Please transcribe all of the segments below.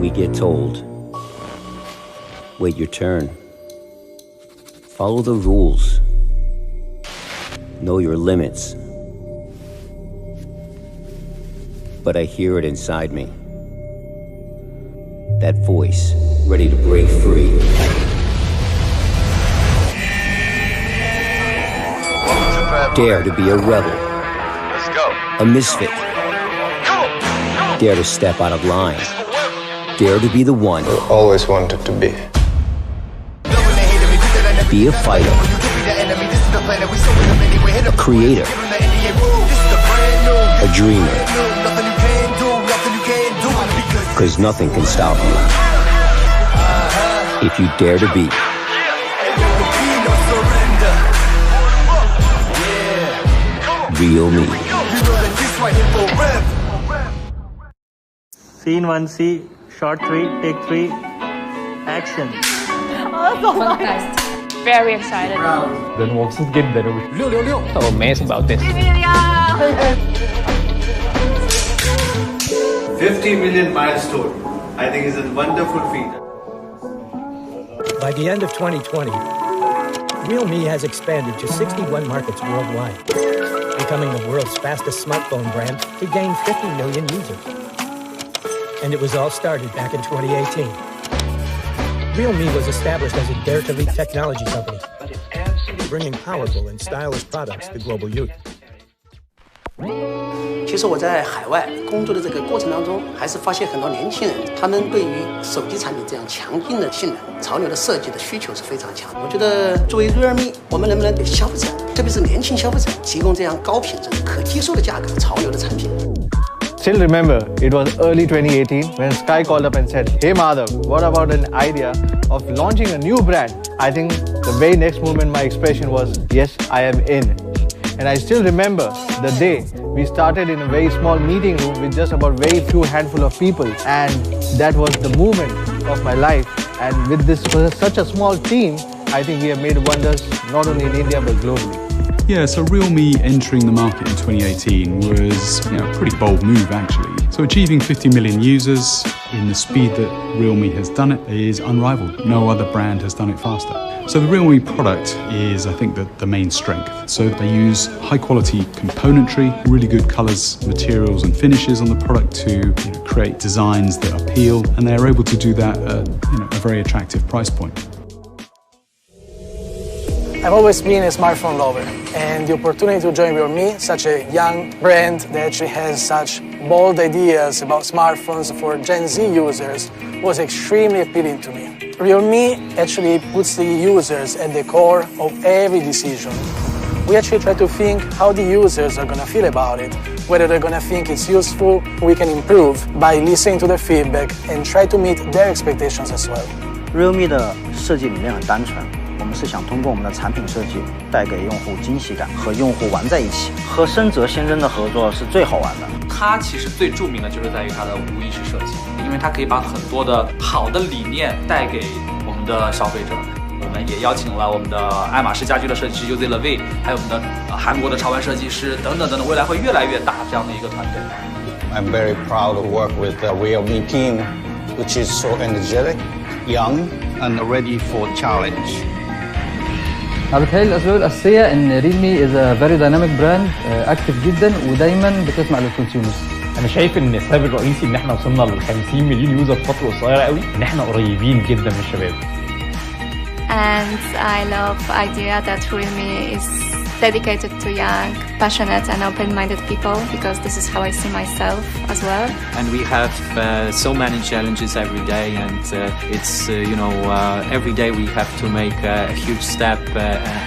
we get told. Wait your turn. Follow the rules. Know your limits. But I hear it inside me. That voice, ready to break free. Dare to be a rebel. Let's go. A misfit. Dare to step out of line. Dare to be the one. I always wanted to be. Be a fighter. A creator. A dreamer. Because nothing can stop you. If you dare to be. Realme. Scene 1C, shot 3, take 3, action. Very excited. مبسوط جدا so amazed about this. 50 million milestone, I think is a wonderful feat. By the end of 2020, Realme has expanded to 61 markets worldwide, becoming the world's fastest smartphone brand to gain 50 million users. And it was all started back in 2018. Realme was established as a dare-to-leap technology company, bringing powerful and stylish products to global youth. 其实我在海外工作的这个过程当中，还是发现很多年轻人，他们对于手机产品这样强劲的性能、潮流的设计的需求是非常强的。我觉得作为 Realme， 我们能不能给消费者，特别是年轻消费者，提供这样高品质、可接受的价格、潮流的产品？ Still remember, it was early 2018 when Sky called up and said, "Hey Madhav, what about an idea of launching a new brand?" I think the very next moment my expression was, "Yes, I am in." And I still remember the day we started in a very small meeting room with just about very few handful of people, and that was the moment of my life. And with this such a small team, I think we have made wonders not only in India but globally. Yeah, so Realme entering the market in 2018 was a pretty bold move actually. So achieving 50 million users in the speed that Realme has done it is unrivaled. No other brand has done it faster. So the Realme product is, I think, the main strength. So they use high quality componentry, really good colors, materials and finishes on the product to create designs that appeal, and they're able to do that at a very attractive price point. I've always been a smartphone lover, and the opportunity to join Realme, such a young brand that actually has such bold ideas about smartphones for Gen Z users, was extremely appealing to me. Realme actually puts the users at the core of every decision. We actually try to think how the users are going to feel about it, whether they're going to think it's useful, we can improve by listening to their feedback and try to meet their expectations as well. Realme 的设计理念很单纯。我们是想通过我们的产品设计带给用户惊喜感，和用户玩在一起。和深泽先生的合作是最好玩的。它其实最著名的就是在于它的无意识设计，因为它可以把很多的好的理念带给我们的消费者。我们也邀请了我们的爱马仕家居的设计师 Uzi Levy， 还有我们的韩国的潮玩设计师等等等等，未来会越来越大这样的一个团队。I'm very proud to work with the Realme team, which is so energetic, young, and ready for challenge. بتهيألي الأسباب الأساسية إن ريلمي is a very dynamic brand active جدا ودايما بتسمع للكونسيومرز. أنا شايف إن السبب الرئيسي إن إحنا وصلنا ل 50 مليون يوزر في فترة قصيرة قوي إن إحنا قريبين جدا من الشباب. And I love the idea that Realme is dedicated to young, passionate and open-minded people, because this is how I see myself as well. And we have so many challenges every day, and it's every day we have to make a huge step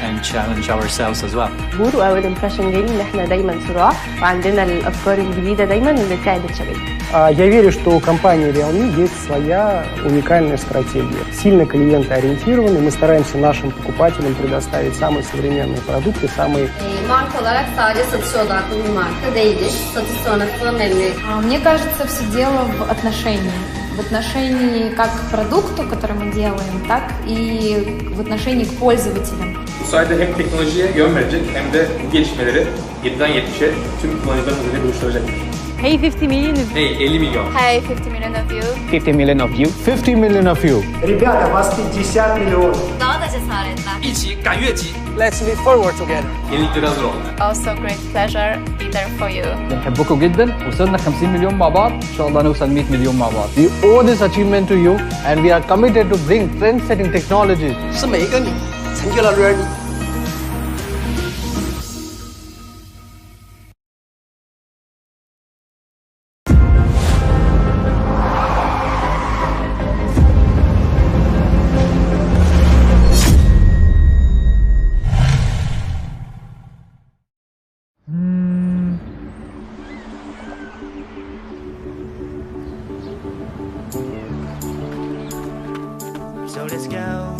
and challenge ourselves as well. أول impression جاي إن إحنا دايما صراع وعندنا الأفكار الجديدة دايما اللي تساعد الشباب. Я верю, что у компании Realme есть своя уникальная стратегия. Сильно клиентоориентированы, мы стараемся нашим покупателям предоставить самые современные продукты, самые... Marka olarak sadece satış odaklı bir marka değiliz. Satış sonrası memnuniyet. Мне кажется, все дело в отношении. В отношении как к продукту, который мы делаем, так и в отношении к pользователям. Bu sayede hem teknolojiye yön verecek hem de bu gelişmeleri 7'den 70'e tüm kullanıcılarımızla buluşturacak. Hey 50 million. Hey 50 million. Hey 50 million of you. 50 million of you. 50 million of you. Ребята, вас 50 миллионов.一起赶越级 Let's live forward together. Also great pleasure be there for you. بنحبكم جدا. وصلنا 50 مليون مع بعض. إن شاء الله نوصل 100 مليون مع بعض. We owe this achievement to you and we are committed to bring trend-setting technologies. 是每一个你成就了 Realme。So let's go.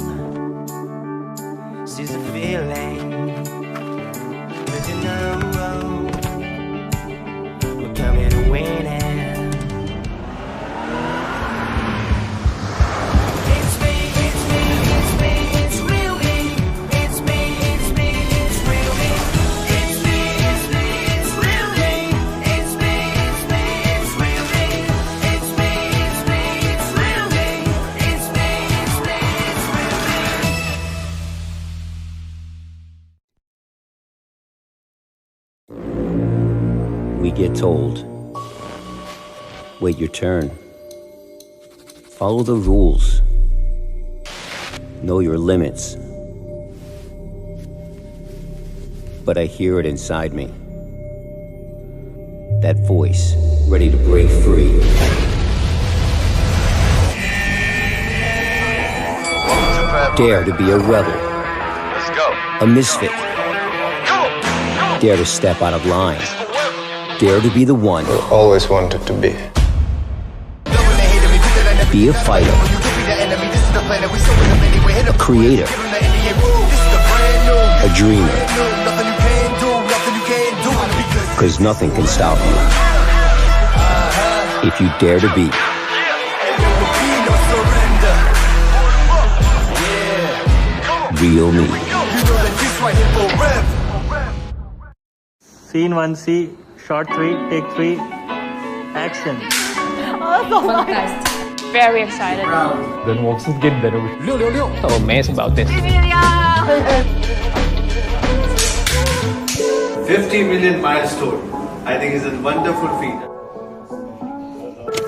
Seize the feeling. Cause you know we're coming to win it. It's me, it's me, it's me, it's real me. It's me, it's me, it's real me. It's me, it's me, it's real me. It's me, it's me, it's real me. It's me, it's me, it's real me. It's me, it's me, it's real me. We get told, wait your turn. Follow the rules. Know your limits. But I hear it inside me. That voice, ready to break free. Dare to be a rebel. Let's go. A misfit. Dare to step out of line. Dare to be the one. Always wanted to be. Be a fighter. A creator. A dreamer. Because nothing can stop you. If you dare to be. Real me. Scene 1C, shot 3, take 3, action. Fantastic. Very excited. ده مبسوط جدا. So amazed about this. 50 million milestone, I think is a wonderful feat.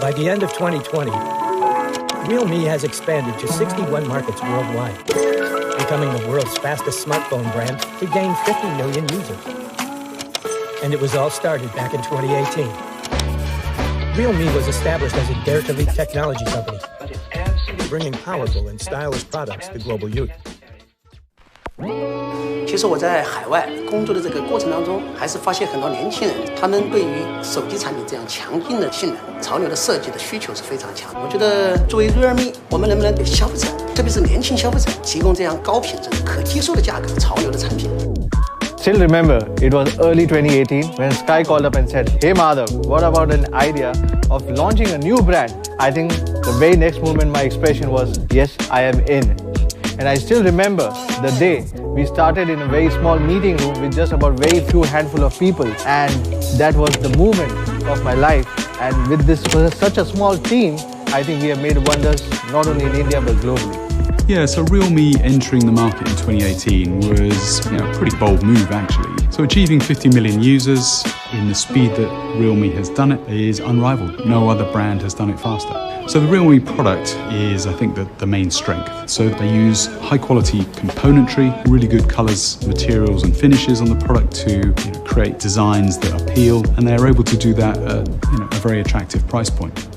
By the end of 2020, Realme has expanded to 61 markets worldwide, becoming the world's fastest smartphone brand to gain 50 million users. And it was all started back in 2018. Realme was established as a dare-to-leap technology company, bringing powerful and stylish products to global youth. 其实我在海外工作的这个过程当中，还是发现很多年轻人，他们对于手机产品这样强劲的性能、潮流的设计的需求是非常强。我觉得作为 Realme， 我们能不能给消费者，特别是年轻消费者，提供这样高品质、可接受的价格、潮流的产品？ Still remember, it was early 2018 when Sky called up and said, "Hey Madhav, what about an idea of launching a new brand?" I think the very next moment my expression was, "Yes, I am in." And I still remember the day we started in a very small meeting room with just about very few handful of people, and that was the moment of my life. And with this such a small team, I think we have made wonders not only in India but globally. Yeah, so Realme entering the market in 2018 was a pretty bold move actually. So achieving 50 million users in the speed that Realme has done it is unrivaled. No other brand has done it faster. So the Realme product is, I think, the main strength. So they use high quality componentry, really good colors, materials and finishes on the product to create designs that appeal, and they're able to do that at a very attractive price point.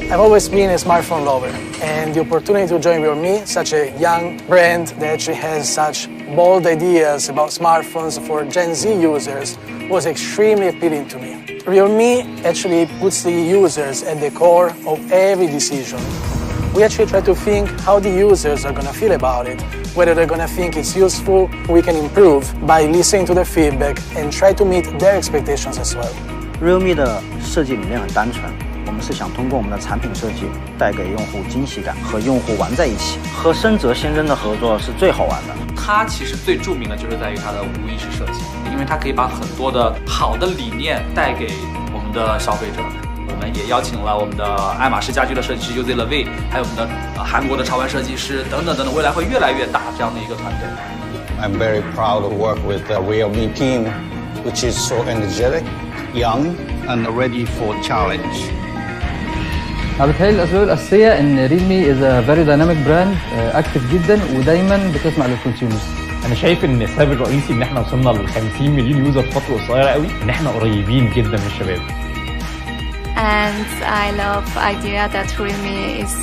I've always been a smartphone lover, and the opportunity to join Realme, such a young brand that actually has such bold ideas about smartphones for Gen Z users, was extremely appealing to me. Realme actually puts the users at the core of every decision. We actually try to think how the users are going to feel about it, whether they're going to think it's useful, we can improve by listening to their feedback and try to meet their expectations as well. Realme 的设计理念很单纯，我们是想通过我们的产品设计，带给用户惊喜感，和用户玩在一起。和深泽先生的合作是最好玩的。它其实最著名的就是在于它的无意识设计，因为它可以把很多的好的理念带给我们的消费者。我们也邀请了我们的爱马仕家居的设计师 UZLV， 还有我们的韩国的潮玩设计师等等等等，未来会越来越大这样的一个团队。I'm very proud to work with the Realme team, which is so energetic, young, and ready for challenge. أنا بتهيألي الأسباب الأساسية إن ريلمي is a very dynamic brand أكتف جدا ودايما بتسمع للكونسيومرز. انا شايف ان السبب الرئيسي ان احنا وصلنا ل 50 مليون يوزر في فتره قصيره قوي ان احنا قريبين جدا من الشباب. And I love the idea that Realme is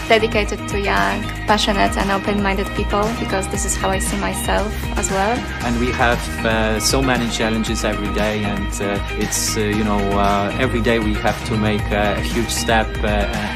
dedicated to young, passionate and open-minded people because this is how I see myself as well. And we have so many challenges every day, and it's every day we have to make a huge step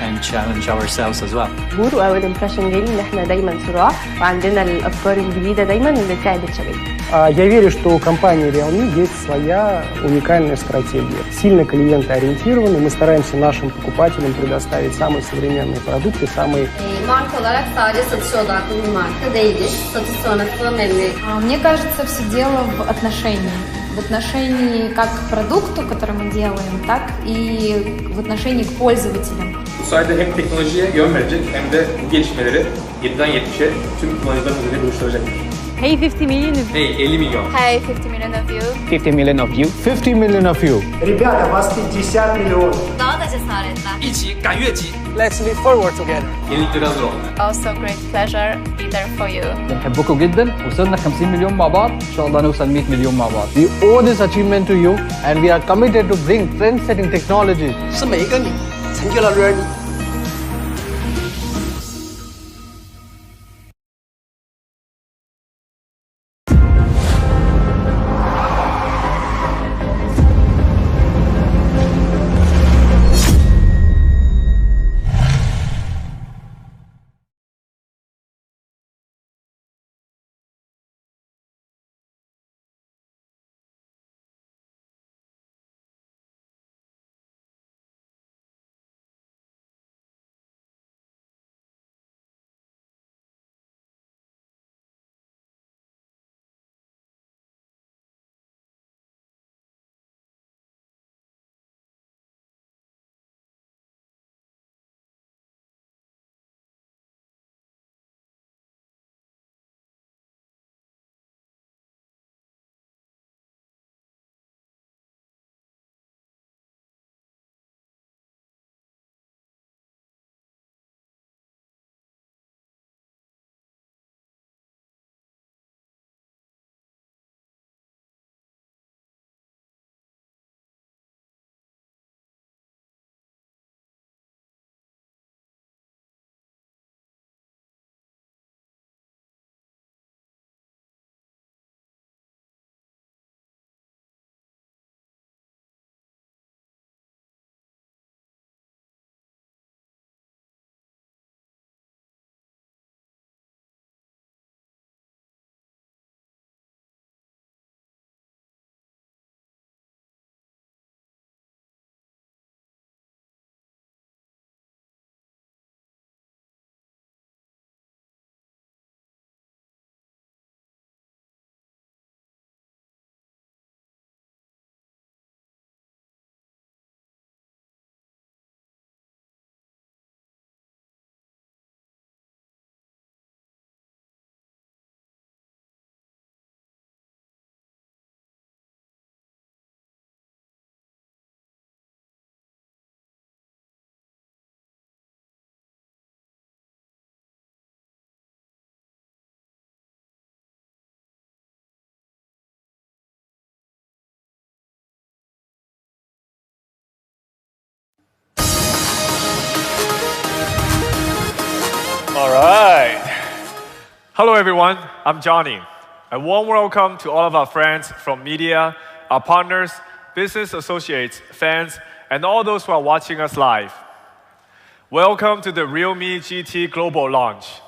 and challenge ourselves as well. واول امبريشن جالي ان احنا دايما صراع وعندنا الافكار الجديده دايما اللي تساعد الشباب. Я верю, что у компании Realme есть своя уникальная стратегия. Сильно клиентоориентированы, мы стараемся нашим покупателям предоставить самые современные продукты, самые... Marka olarak sadece satışa odaklı bir marka değiliz. Satış sonrası memnuniyet. Мне кажется, все дело в отношении. В отношении как к продукту, который мы делаем, так и в отношении к пользователям. Bu sayede hem teknolojiye yön verecek hem de bu gelişmeleri 7'den 70'e tüm kullanıcılarımızla ile buluşturacaktır. Hey 50 million. Hey 50 milyon. Hey 50 million of you. 50 million of you. 50 million of you. Ребята, вас 50 миллионов. Daha da cesaretler. 一起赶越级， Let's leap forward together. Yeniliklere hazır olun. Also great pleasure be there for you. بنحبكم جدا وصلنا 50 مليون مع بعض إن شاء الله نوصل 100 مليون مع بعض. We owe this achievement to you and we are committed to bring trend-setting technologies. 是每一个你成就了 Realme。All right. Hello, everyone. I'm Johnny. A warm welcome to all of our friends from media, our partners, business associates, fans, and all those who are watching us live. Welcome to the Realme GT Global Launch.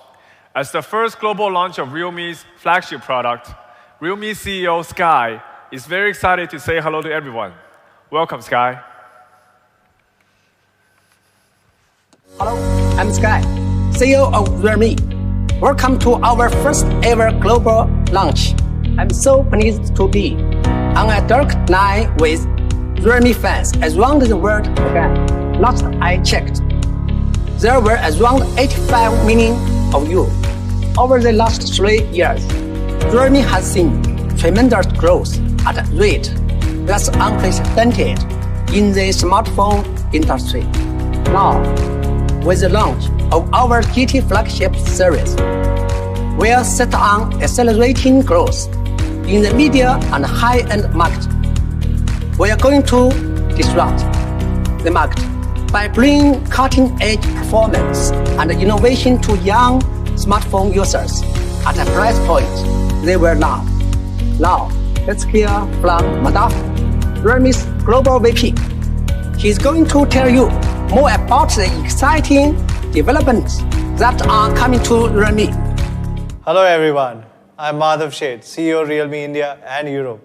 As the first global launch of Realme's flagship product, Realme CEO Sky is very excited to say hello to everyone. Welcome, Sky. I'm Sky, CEO of Realme. Welcome to our first ever global launch. I'm so pleased to be on a dark night with Realme fans around the world again. Last I checked, there were around 85 million of you. Over the last 3 years, Realme has seen tremendous growth at a rate that's unprecedented in the smartphone industry. Now, with the launch of our GT flagship series, we are set on accelerating growth in the media and high-end market. We are going to disrupt the market by bringing cutting-edge performance and innovation to young smartphone users at a price point they will love. Now, let's hear from Madhav, Realme's Global VP. He's going to tell you more about the exciting developments that are coming to Realme. Hello everyone, I'm Madhav Sheth, CEO Realme India and Europe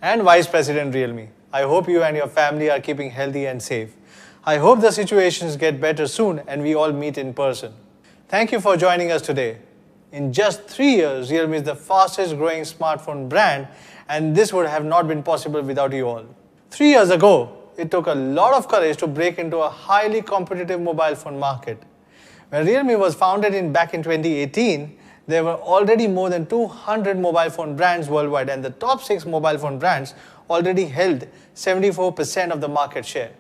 and Vice President Realme. I hope you and your family are keeping healthy and safe. I hope the situations get better soon and we all meet in person. Thank you for joining us today. In just 3 years, Realme is the fastest growing smartphone brand, and this would have not been possible without you all. 3 years ago, it took a lot of courage to break into a highly competitive mobile phone market. When Realme was founded back in 2018, there were already more than 200 mobile phone brands worldwide, and the top 6 mobile phone brands already held 74% of the market share,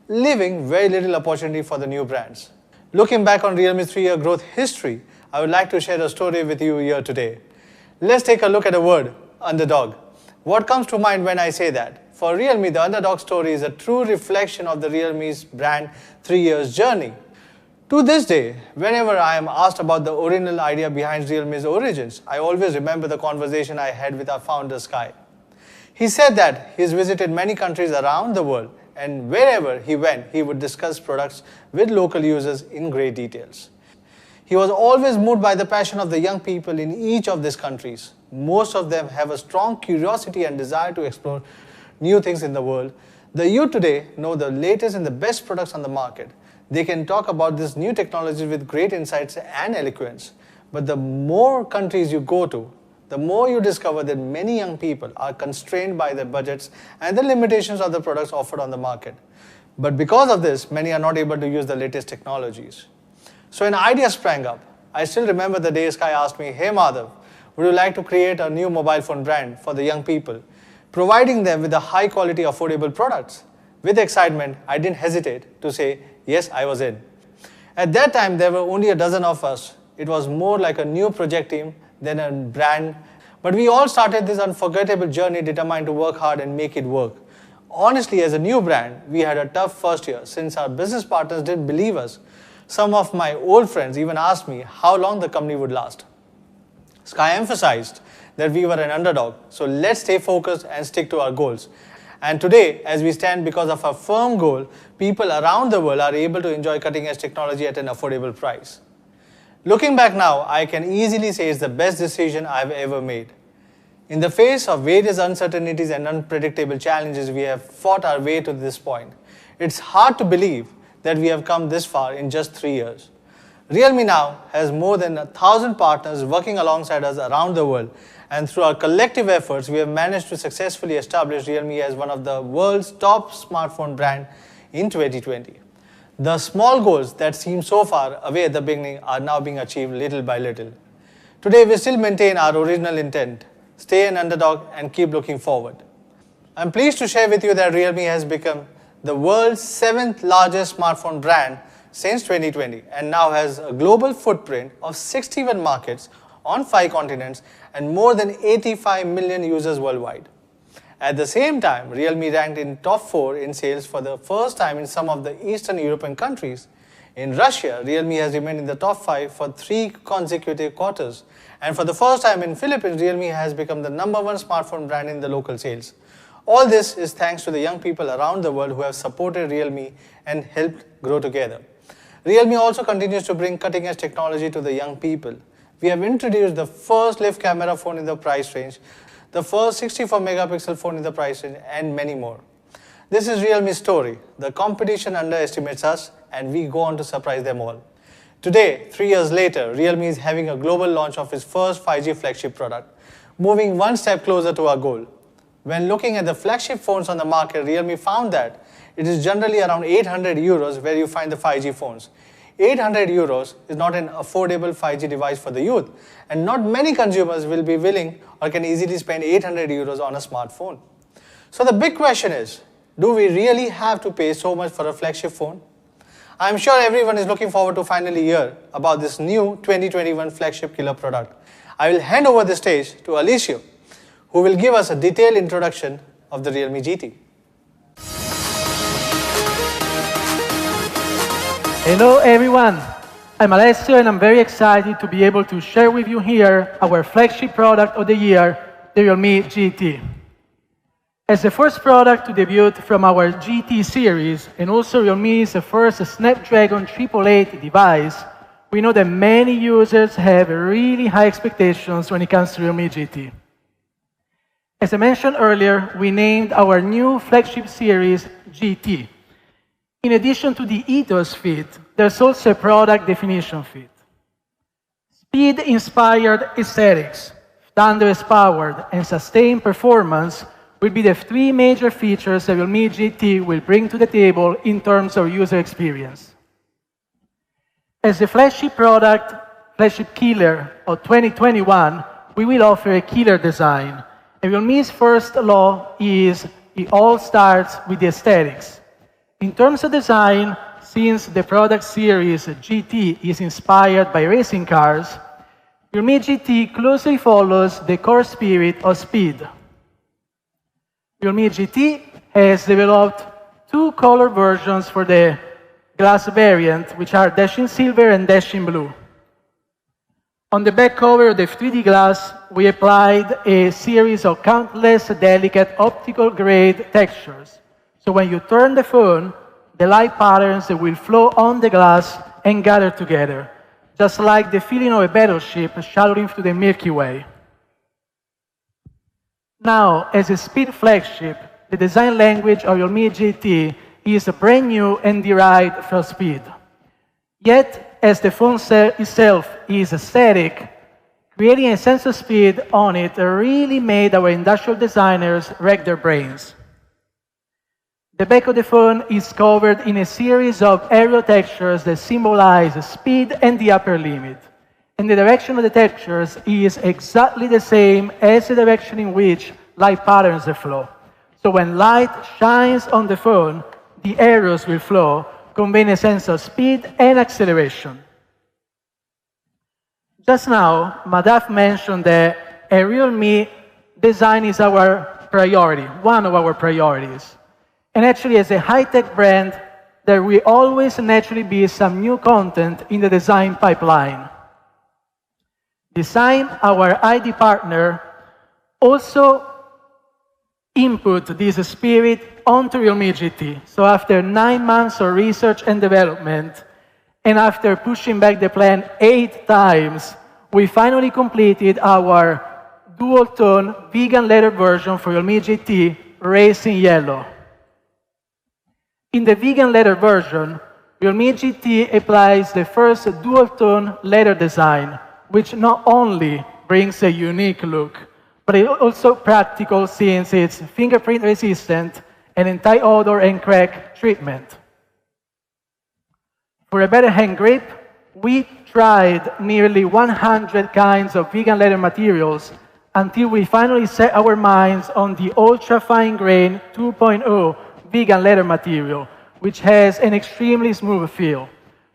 leaving very little opportunity for the new brands. Looking back on Realme's 3-year growth history, I would like to share a story with you here today. Let's take a look at the word underdog. What comes to mind when I say that? For Realme, the underdog story is a true reflection of the Realme's brand 3 years journey. To this day, whenever I am asked about the original idea behind Realme's origins, I always remember the conversation I had with our founder Sky. He said that he's visited many countries around the world, and wherever he went, he would discuss products with local users in great details. He was always moved by the passion of the young people in each of these countries. Most of them have a strong curiosity and desire to explore new things in the world. The youth today know the latest and the best products on the market. They can talk about this new technology with great insights and eloquence. But the more countries you go to, the more you discover that many young people are constrained by their budgets and the limitations of the products offered on the market. But because of this, many are not able to use the latest technologies. So an idea sprang up. I still remember the day Sky asked me, "Hey Madhav, would you like to create a new mobile phone brand for the young people, providing them with the high quality affordable products?" With excitement, I didn't hesitate to say, yes, I was in. At that time, there were only a dozen of us. It was more like a new project team than a brand. But we all started this unforgettable journey determined to work hard and make it work. Honestly, as a new brand, we had a tough first year since our business partners didn't believe us. Some of my old friends even asked me how long the company would last. Sky emphasized that we were an underdog, so let's stay focused and stick to our goals. And today, as we stand because of our firm goal, people around the world are able to enjoy cutting-edge technology at an affordable price. Looking back now, I can easily say it's the best decision I've ever made. In the face of various uncertainties and unpredictable challenges, we have fought our way to this point. It's hard to believe that we have come this far in just 3 years. Realme now has more than 1,000 partners working alongside us around the world, and through our collective efforts, we have managed to successfully establish Realme as one of the world's top smartphone brands in 2020. The small goals that seemed so far away at the beginning are now being achieved little by little. Today, we still maintain our original intent, stay an underdog and keep looking forward. I'm pleased to share with you that Realme has become the world's 7th largest smartphone brand since 2020 and now has a global footprint of 61 markets on 5 continents and more than 85 million users worldwide. At the same time, Realme ranked in top 4 in sales for the first time in some of the Eastern European countries. In Russia, Realme has remained in the top 5 for 3 consecutive quarters. And for the first time in Philippines, Realme has become the #1 smartphone brand in the local sales. All this is thanks to the young people around the world who have supported Realme and helped grow together. Realme also continues to bring cutting-edge technology to the young people. We have introduced the first lift camera phone in the price range, the first 64-megapixel phone in the price range, and many more. This is Realme's story. The competition underestimates us, and we go on to surprise them all. Today, 3 years later, Realme is having a global launch of its first 5G flagship product, moving one step closer to our goal. When looking at the flagship phones on the market, Realme found that it is generally around 800 euros where you find the 5G phones. 800 euros is not an affordable 5G device for the youth, and not many consumers will be willing or can easily spend 800 euros on a smartphone. So the big question is, do we really have to pay so much for a flagship phone? I'm sure everyone is looking forward to finally hear about this new 2021 flagship killer product. I will hand over the stage to Alicia, who will give us a detailed introduction of the Realme GT. Hello everyone, I'm Alessio and I'm very excited to be able to share with you here our flagship product of the year, the Realme GT. As the first product to debut from our GT series, and also Realme's first Snapdragon 888 device, we know that many users have really high expectations when it comes to Realme GT. As I mentioned earlier, we named our new flagship series GT. In addition to the ethos fit, there's also a product definition fit. Speed-inspired aesthetics, thunderous-powered, and sustained performance will be the three major features that Realme GT will bring to the table in terms of user experience. As the flagship product, flagship killer of 2021, we will offer a killer design. And Realme's first law is it all starts with the aesthetics. In terms of design, since the product series GT is inspired by racing cars, Realme GT closely follows the core spirit of speed. Realme GT has developed two color versions for the glass variant, which are Dashing Silver and Dashing Blue. On the back cover of the 3D glass, we applied a series of countless delicate optical grade textures. So when you turn the phone, the light patterns will flow on the glass and gather together, just like the feeling of a battleship shallowing through the Milky Way. Now, as a speed flagship, the design language of Realme GT is brand new and derived from speed. Yet, as the phone itself is aesthetic, creating a sense of speed on it really made our industrial designers rack their brains. The back of the phone is covered in a series of aerial textures that symbolize speed and the upper limit. And the direction of the textures is exactly the same as the direction in which light patterns flow. So when light shines on the phone, the arrows will flow, conveying a sense of speed and acceleration. Just now, Madhav mentioned that a Realme design is our priority, one of our priorities. And actually, as a high-tech brand, there will always naturally be some new content in the design pipeline. Design, our ID partner, also input this spirit onto Realme GT. So after 9 months of research and development, and after pushing back the plan 8 times, we finally completed our dual-tone vegan leather version for Realme GT, Racing Yellow. In the vegan leather version, Realme GT applies the first dual-tone leather design, which not only brings a unique look, but it's also practical since it's fingerprint resistant and anti-odor and crack treatment. For a better hand grip, we tried nearly 100 kinds of vegan leather materials until we finally set our minds on the ultra-fine grain 2.0 vegan leather material, which has an extremely smooth feel.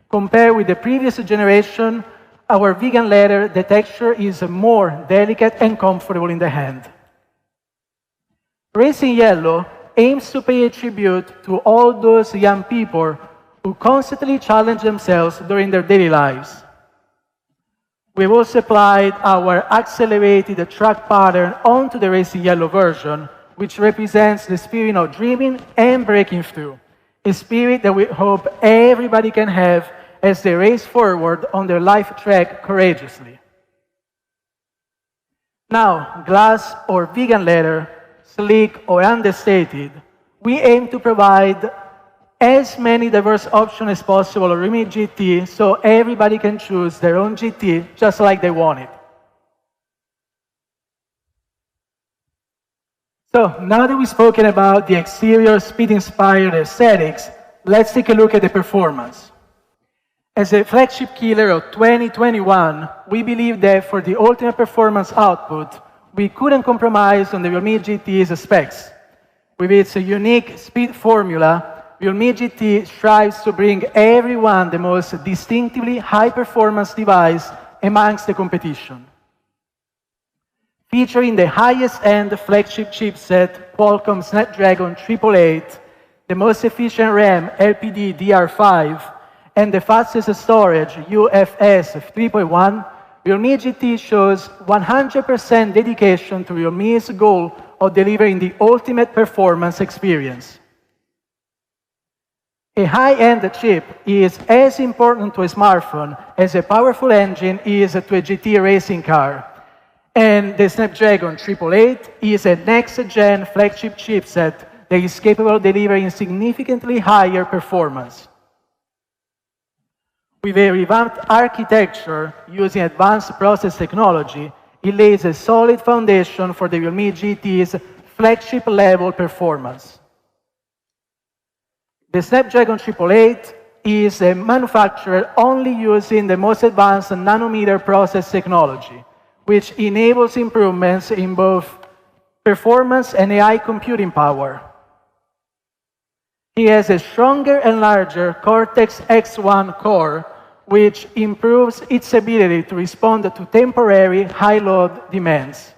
Compared with the previous generation, our vegan leather, the texture is more delicate and comfortable in the hand. Racing Yellow aims to pay a tribute to all those young people who constantly challenge themselves during their daily lives. We've also applied our accelerated track pattern onto the Racing Yellow version, which represents the spirit of dreaming and breaking through, a spirit that we hope everybody can have as they race forward on their life track courageously. Now, glass or vegan leather, sleek or understated, we aim to provide as many diverse options as possible on Realme GT so everybody can choose their own GT just like they want it. So now that we've spoken about the exterior speed-inspired aesthetics, let's take a look at the performance. As a flagship killer of 2021, we believe that for the ultimate performance output, we couldn't compromise on the Realme GT's specs. With its unique speed formula, Realme GT strives to bring everyone the most distinctively high-performance device amongst the competition. Featuring the highest-end flagship chipset, Qualcomm Snapdragon 888, the most efficient RAM LPDDR5, and the fastest storage UFS 3.1, Realme GT shows 100% dedication to Realme's goal of delivering the ultimate performance experience. A high-end chip is as important to a smartphone as a powerful engine is to a GT racing car. And the Snapdragon 888 is a next-gen flagship chipset that is capable of delivering significantly higher performance. With a revamped architecture using advanced process technology, it lays a solid foundation for the Realme GT's flagship-level performance. The Snapdragon 888 is manufactured only using the most advanced nanometer process technology, which enables improvements in both performance and AI computing power. It has a stronger and larger Cortex-X1 core, which improves its ability to respond to temporary high-load demands.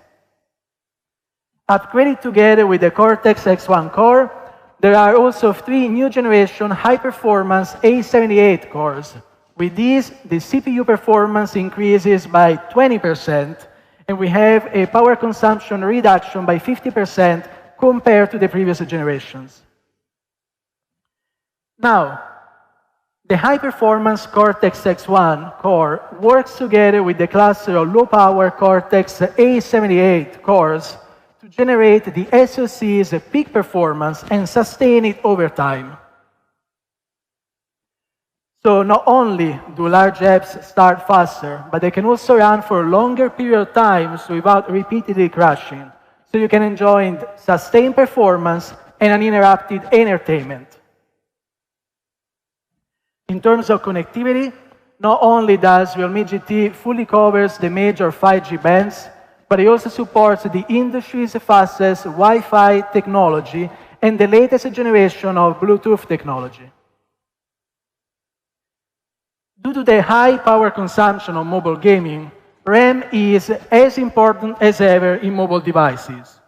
Upgraded together with the Cortex-X1 core, there are also 3 new generation high-performance A78 cores. With these, the CPU performance increases by 20%, and we have a power consumption reduction by 50% compared to the previous generations. Now, the high-performance Cortex-X1 core works together with the cluster of low-power Cortex A78 cores to generate the SoC's peak performance and sustain it over time. So not only do large apps start faster, but they can also run for a longer period of time without repeatedly crashing. So you can enjoy sustained performance and uninterrupted entertainment. In terms of connectivity, not only does Realme GT fully covers the major 5G bands, but it also supports the industry's fastest Wi-Fi technology and the latest generation of Bluetooth technology. Due to the high power consumption of mobile gaming, RAM is as important as ever in mobile devices.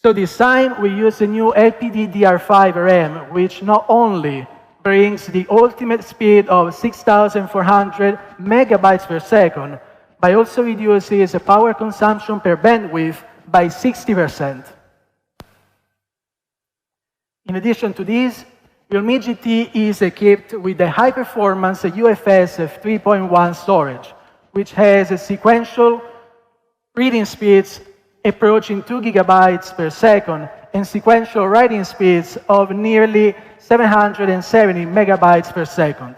So this time we use the new LPDDR5 RAM, which not only brings the ultimate speed of 6,400 megabytes per second, but also reduces the power consumption per bandwidth by 60%. In addition to this, Realme GT is equipped with the high-performance UFS 3.1 storage, which has a sequential reading speeds approaching 2 gigabytes per second and sequential writing speeds of nearly 770 megabytes per second.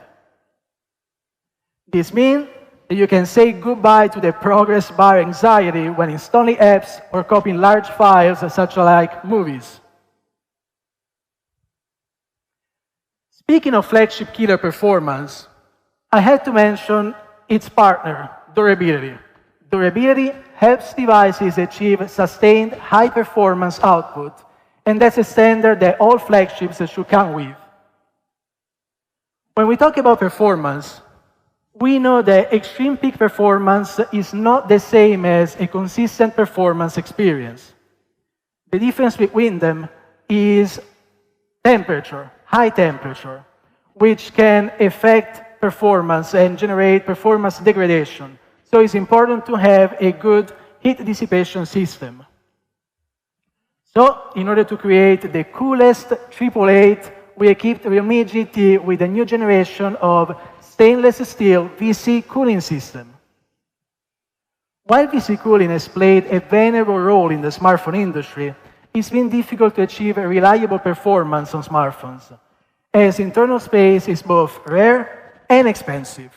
This means that you can say goodbye to the progress bar anxiety when installing apps or copying large files such like movies. Speaking of flagship killer performance, I have to mention its partner, durability. Durability helps devices achieve sustained high-performance output, and that's a standard that all flagships should come with. When we talk about performance, we know that extreme peak performance is not the same as a consistent performance experience. The difference between them is temperature, high temperature, which can affect performance and generate performance degradation. So it's important to have a good heat dissipation system. So in order to create the coolest 888, we equipped Realme GT with a new generation of stainless steel VC cooling system. While VC cooling has played a valuable role in the smartphone industry, it's been difficult to achieve a reliable performance on smartphones. as internal space is both rare and expensive.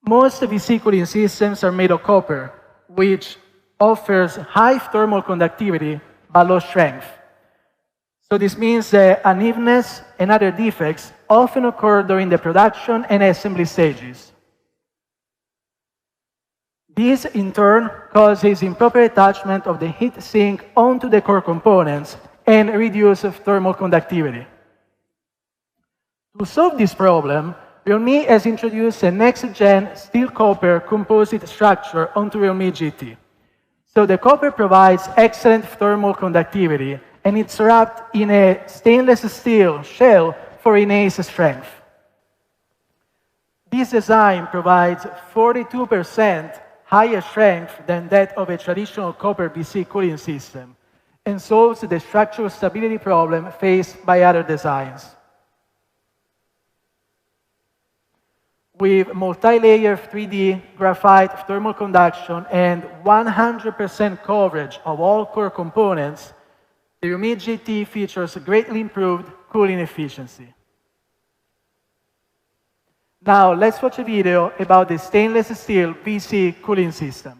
Most VC cooling systems are made of copper, which offers high thermal conductivity but low strength. So this means that unevenness and other defects often occur during the production and assembly stages. This, in turn, causes improper attachment of the heat sink onto the core components and reduces thermal conductivity. To solve this problem, Realme has introduced a next-gen steel-copper composite structure onto Realme GT. So the copper provides excellent thermal conductivity, and it's wrapped in a stainless steel shell for enhanced strength. This design provides 42% higher strength than that of a traditional copper VC cooling system, and solves the structural stability problem faced by other designs. With multi-layer 3D graphite thermal conduction and 100% coverage of all core components, the Realme GT features greatly improved cooling efficiency. Now, let's watch a video about the stainless steel VC cooling system.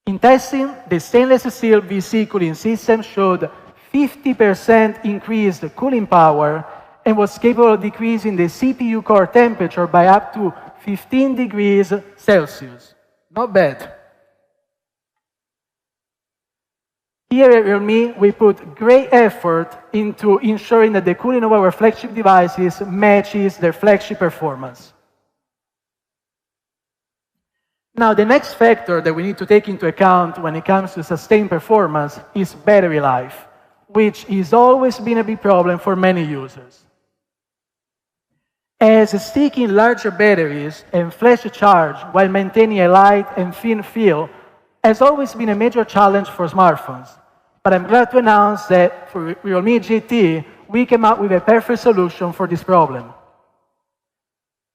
In testing, the stainless steel VC cooling system showed 50% increased cooling power and was capable of decreasing the CPU core temperature by up to 15 degrees Celsius. Not bad. Here at Realme, we put great effort into ensuring that the cooling of our flagship devices matches their flagship performance. Now, the next factor that we need to take into account when it comes to sustained performance is battery life, which has always been a big problem for many users. As sticking larger batteries and flash charge while maintaining a light and thin feel has always been a major challenge for smartphones. But I'm glad to announce that for Realme GT, we came up with a perfect solution for this problem.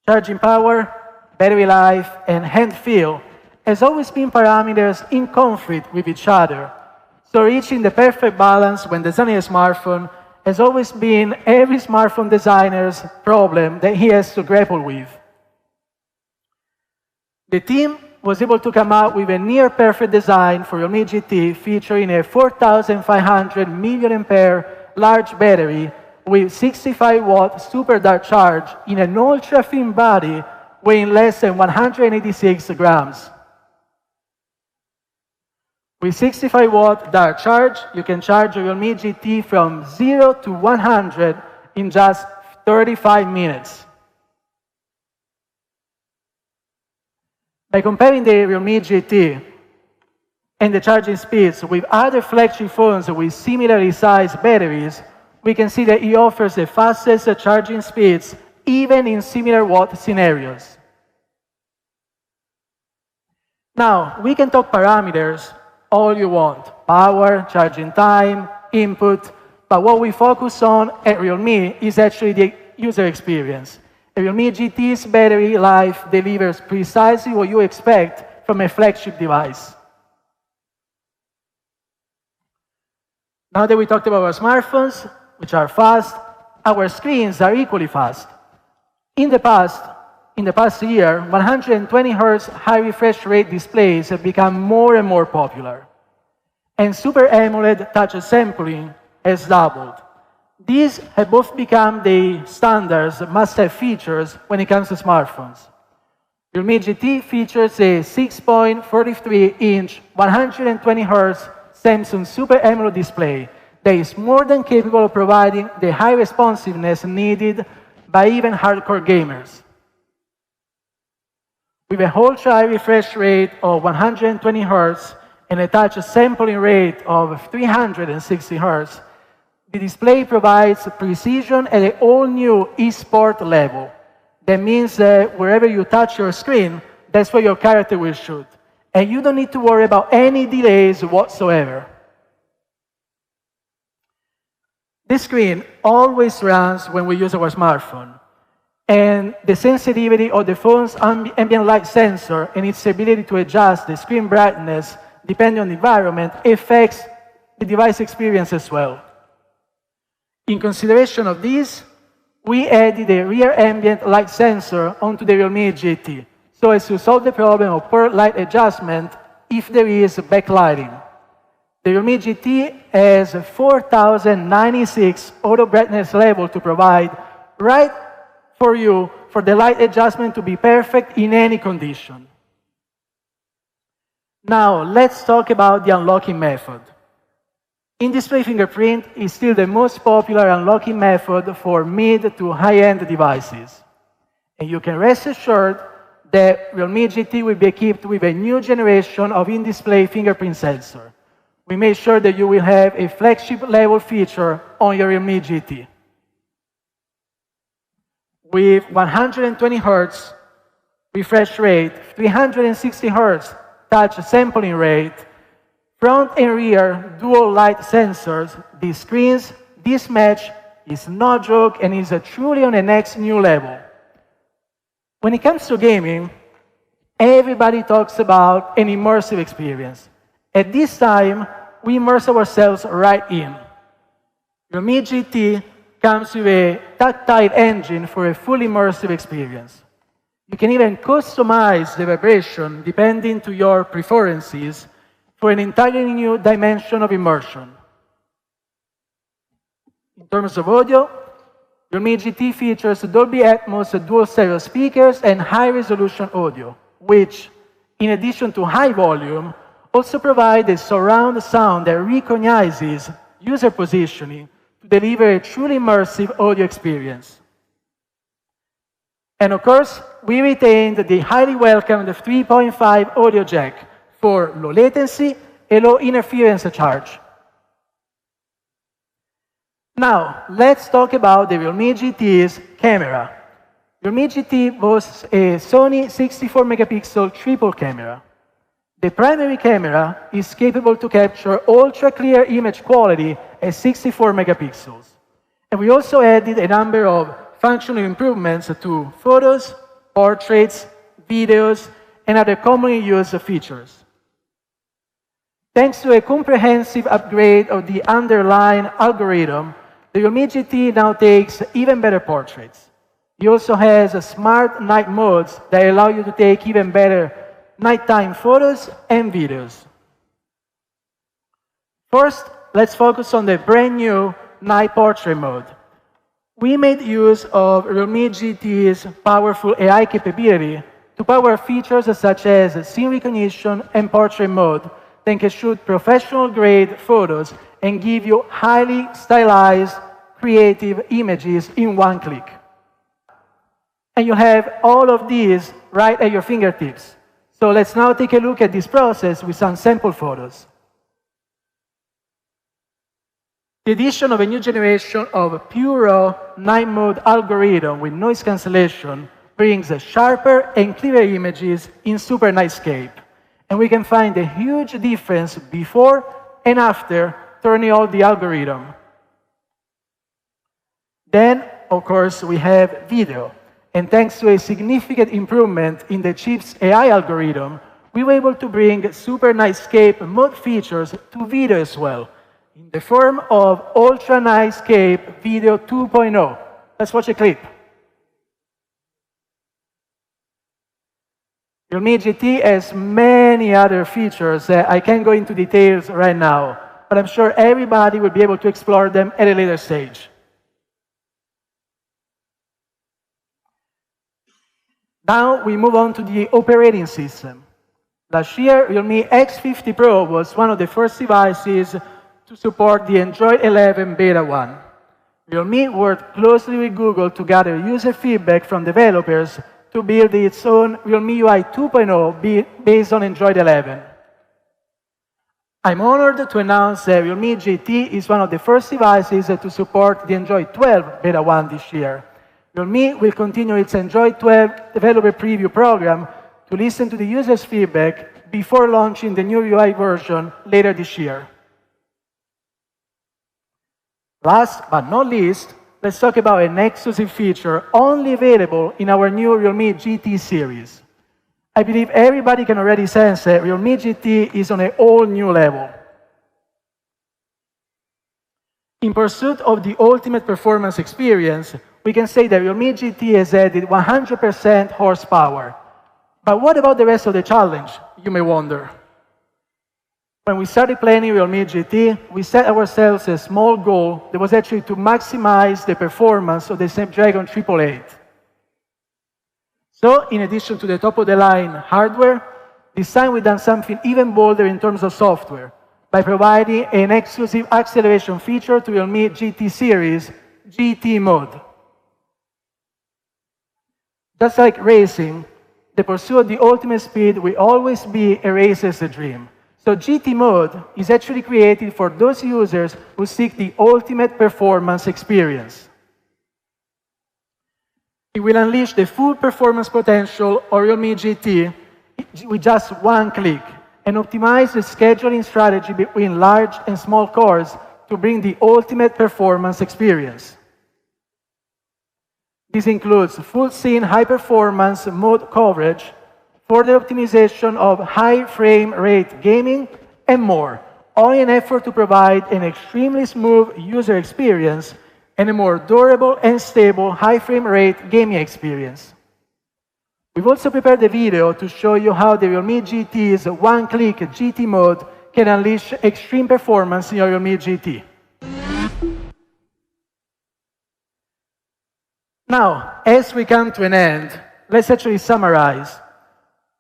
Charging power, battery life, and hand feel has always been parameters in conflict with each other. So reaching the perfect balance when designing a smartphone has always been every smartphone designer's problem that he has to grapple with. The team was able to come up with a near-perfect design for Realme GT featuring a 4,500 mAh large battery with 65-watt super dark charge in an ultra-thin body weighing less than 186 grams. With 65-watt dark charge, you can charge your Realme GT from 0 to 100 in just 35 minutes. By comparing the Realme GT and the charging speeds with other flagship phones with similarly sized batteries, we can see that it offers the fastest charging speeds even in similar watt scenarios. Now, we can talk parameters all you want, power, charging time, input, but what we focus on at Realme is actually the user experience. The Realme GT's battery life delivers precisely what you expect from a flagship device. Now that we talked about our smartphones, which are fast, our screens are equally fast. In the past year, 120 Hz high refresh rate displays have become more and more popular. And Super AMOLED touch sampling has doubled. These have both become the standards must-have features when it comes to smartphones. Realme GT features a 6.43-inch 120 Hz Samsung Super AMOLED display that is more than capable of providing the high responsiveness needed by even hardcore gamers. With a ultra-high refresh rate of 120 Hz and a touch sampling rate of 360 Hz, the display provides precision at an all-new eSport level. That means that wherever you touch your screen, that's where your character will shoot. And you don't need to worry about any delays whatsoever. This screen always runs when we use our smartphone. And the sensitivity of the phone's ambient light sensor and its ability to adjust the screen brightness depending on the environment affects the device experience as well. In consideration of this, we added a rear ambient light sensor onto the Realme GT, so as to solve the problem of poor light adjustment if there is backlighting. The Realme GT has a 4096 auto brightness level to provide right for you for the light adjustment to be perfect in any condition. Now, let's talk about the unlocking method. In-display fingerprint is still the most popular unlocking method for mid to high-end devices. And you can rest assured that Realme GT will be equipped with a new generation of in-display fingerprint sensor. We made sure that you will have a flagship level feature on your Realme GT. With 120 Hz refresh rate, 360 Hz touch sampling rate, front and rear dual light sensors, these screens, this match is no joke and is truly on the next new level. When it comes to gaming, everybody talks about an immersive experience. At this time, we immerse ourselves right in. Realme GT comes with a tactile engine for a fully immersive experience. You can even customize the vibration depending to your preferences for an entirely new dimension of immersion. In terms of audio, Realme GT features Dolby Atmos dual stereo speakers and high-resolution audio, which, in addition to high volume, also provide a surround sound that recognizes user positioning to deliver a truly immersive audio experience. And of course, we retained the highly welcomed 3.5 audio jack for low latency and low interference charge. Now, let's talk about the Realme GT's camera. Realme GT boasts a Sony 64 megapixel triple camera. The primary camera is capable to capture ultra-clear image quality at 64 megapixels. And we also added a number of functional improvements to photos, portraits, videos, and other commonly used features. Thanks to a comprehensive upgrade of the underlying algorithm, the Realme GT now takes even better portraits. It also has smart night modes that allow you to take even better nighttime photos and videos. First, let's focus on the brand new night portrait mode. We made use of Realme GT's powerful AI capability to power features such as scene recognition and portrait mode that can shoot professional-grade photos and give you highly stylized, creative images in one click. And you have all of these right at your fingertips. So let's now take a look at this process with some sample photos. The addition of a new generation of pure raw night mode algorithm with noise cancellation brings sharper and clearer images in super nightscape. And we can find a huge difference before and after turning on the algorithm. Then, of course, we have video. And thanks to a significant improvement in the chip's AI algorithm, we were able to bring super nightscape mode features to video as well, in the form of Ultra Nightscape Video 2.0. Let's watch a clip. Realme GT has many other features that I can't go into details right now, but I'm sure everybody will be able to explore them at a later stage. Now we move on to the operating system. Last year, Realme X50 Pro was one of the first devices to support the Android 11 Beta 1. Realme worked closely with Google to gather user feedback from developers to build its own Realme UI 2.0 based on Android 11. I'm honored to announce that Realme GT is one of the first devices to support the Android 12 Beta 1 this year. Realme will continue its Android 12 developer preview program to listen to the users' feedback before launching the new UI version later this year. Last but not least, let's talk about an exclusive feature only available in our new Realme GT series. I believe everybody can already sense that Realme GT is on a whole new level. In pursuit of the ultimate performance experience, we can say that Realme GT has added 100% horsepower. But what about the rest of the challenge, you may wonder? When we started planning Realme GT, we set ourselves a small goal that was actually to maximize the performance of the Snapdragon 888. So, in addition to the top-of-the-line hardware, this time we've done something even bolder in terms of software by providing an exclusive acceleration feature to Realme GT Series, GT Mode. Just like racing, the pursuit of the ultimate speed will always be a racer's dream. So GT Mode is actually created for those users who seek the ultimate performance experience. It will unleash the full performance potential of Realme GT with just one click and optimize the scheduling strategy between large and small cores to bring the ultimate performance experience. This includes full scene high-performance mode coverage, further optimization of high frame rate gaming, and more, all in an effort to provide an extremely smooth user experience and a more durable and stable high frame rate gaming experience. We've also prepared a video to show you how the Realme GT's one-click GT mode can unleash extreme performance in your Realme GT. Now, as we come to an end, let's actually summarize.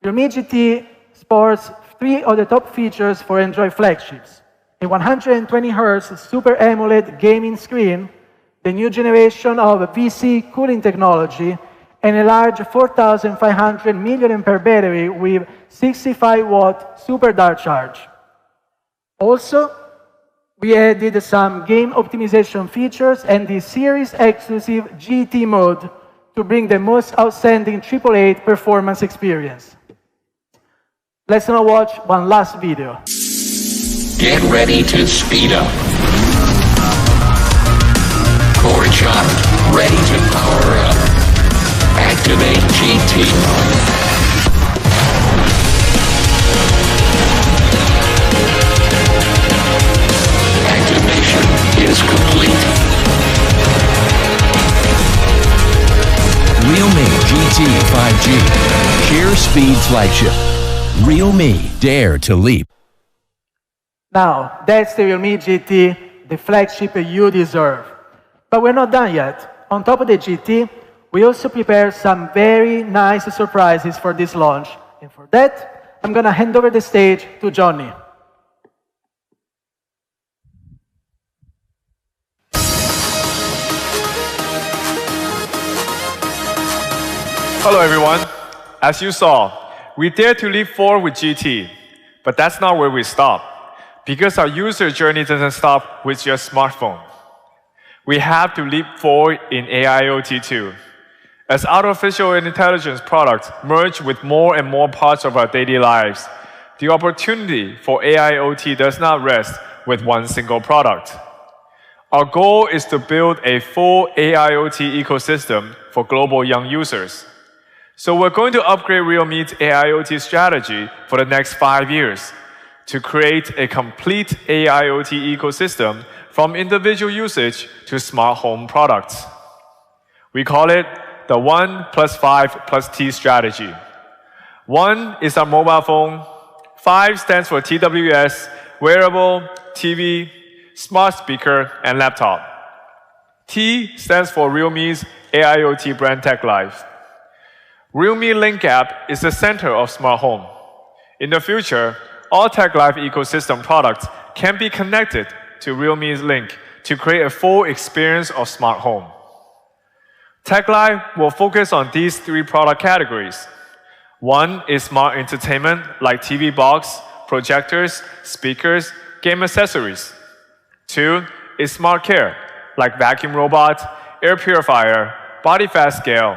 Realme GT sports 3 of the top features for Android flagships: a 120Hz Super AMOLED gaming screen, the new generation of VC cooling technology, and a large 4,500 mAh battery with 65-watt super dark charge. Also, we added some game optimization features and the series-exclusive GT mode to bring the most outstanding 888 performance experience. Let's now watch one last video. Get ready to speed up. Core charge, ready to power up. Activate GT. Activation is complete. Realme GT 5G. Share speed flagship. Realme, dare to leap. Now, that's the Realme GT, the flagship you deserve. But we're not done yet. On top of the GT, we also prepared some very nice surprises for this launch. And for that, I'm going to hand over the stage to Johnny. Hello everyone. As you saw, we dare to leap forward with GT, but that's not where we stop, because our user journey doesn't stop with your smartphone. We have to leap forward in AIoT too. As artificial intelligence products merge with more and more parts of our daily lives, the opportunity for AIoT does not rest with one single product. Our goal is to build a full AIoT ecosystem for global young users. So we're going to upgrade Realme's AIoT strategy for the next 5 years to create a complete AIoT ecosystem from individual usage to smart home products. We call it the 1+5+T strategy. 1 is our mobile phone, 5 stands for TWS, wearable, TV, smart speaker, and laptop. T stands for Realme's AIoT brand Tech Life. Realme Link app is the center of smart home. In the future, all Tech Life ecosystem products can be connected to Realme's Link to create a full experience of smart home. Tech Life will focus on these 3 product categories. 1 is smart entertainment like TV box, projectors, speakers, game accessories. 2 is smart care like vacuum robot, air purifier, body fat scale.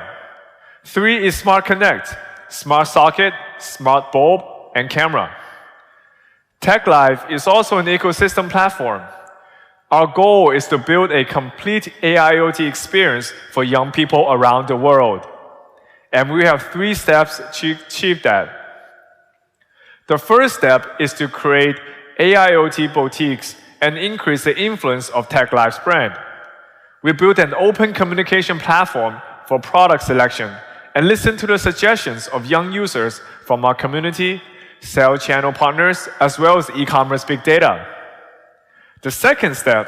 3 is smart connect, smart socket, smart bulb, and camera. Tech Life is also an ecosystem platform. Our goal is to build a complete AIoT experience for young people around the world. And we have 3 steps to achieve that. The first step is to create AIoT boutiques and increase the influence of TechLife's brand. We built an open communication platform for product selection and listen to the suggestions of young users from our community, sales channel partners, as well as e-commerce big data. The second step,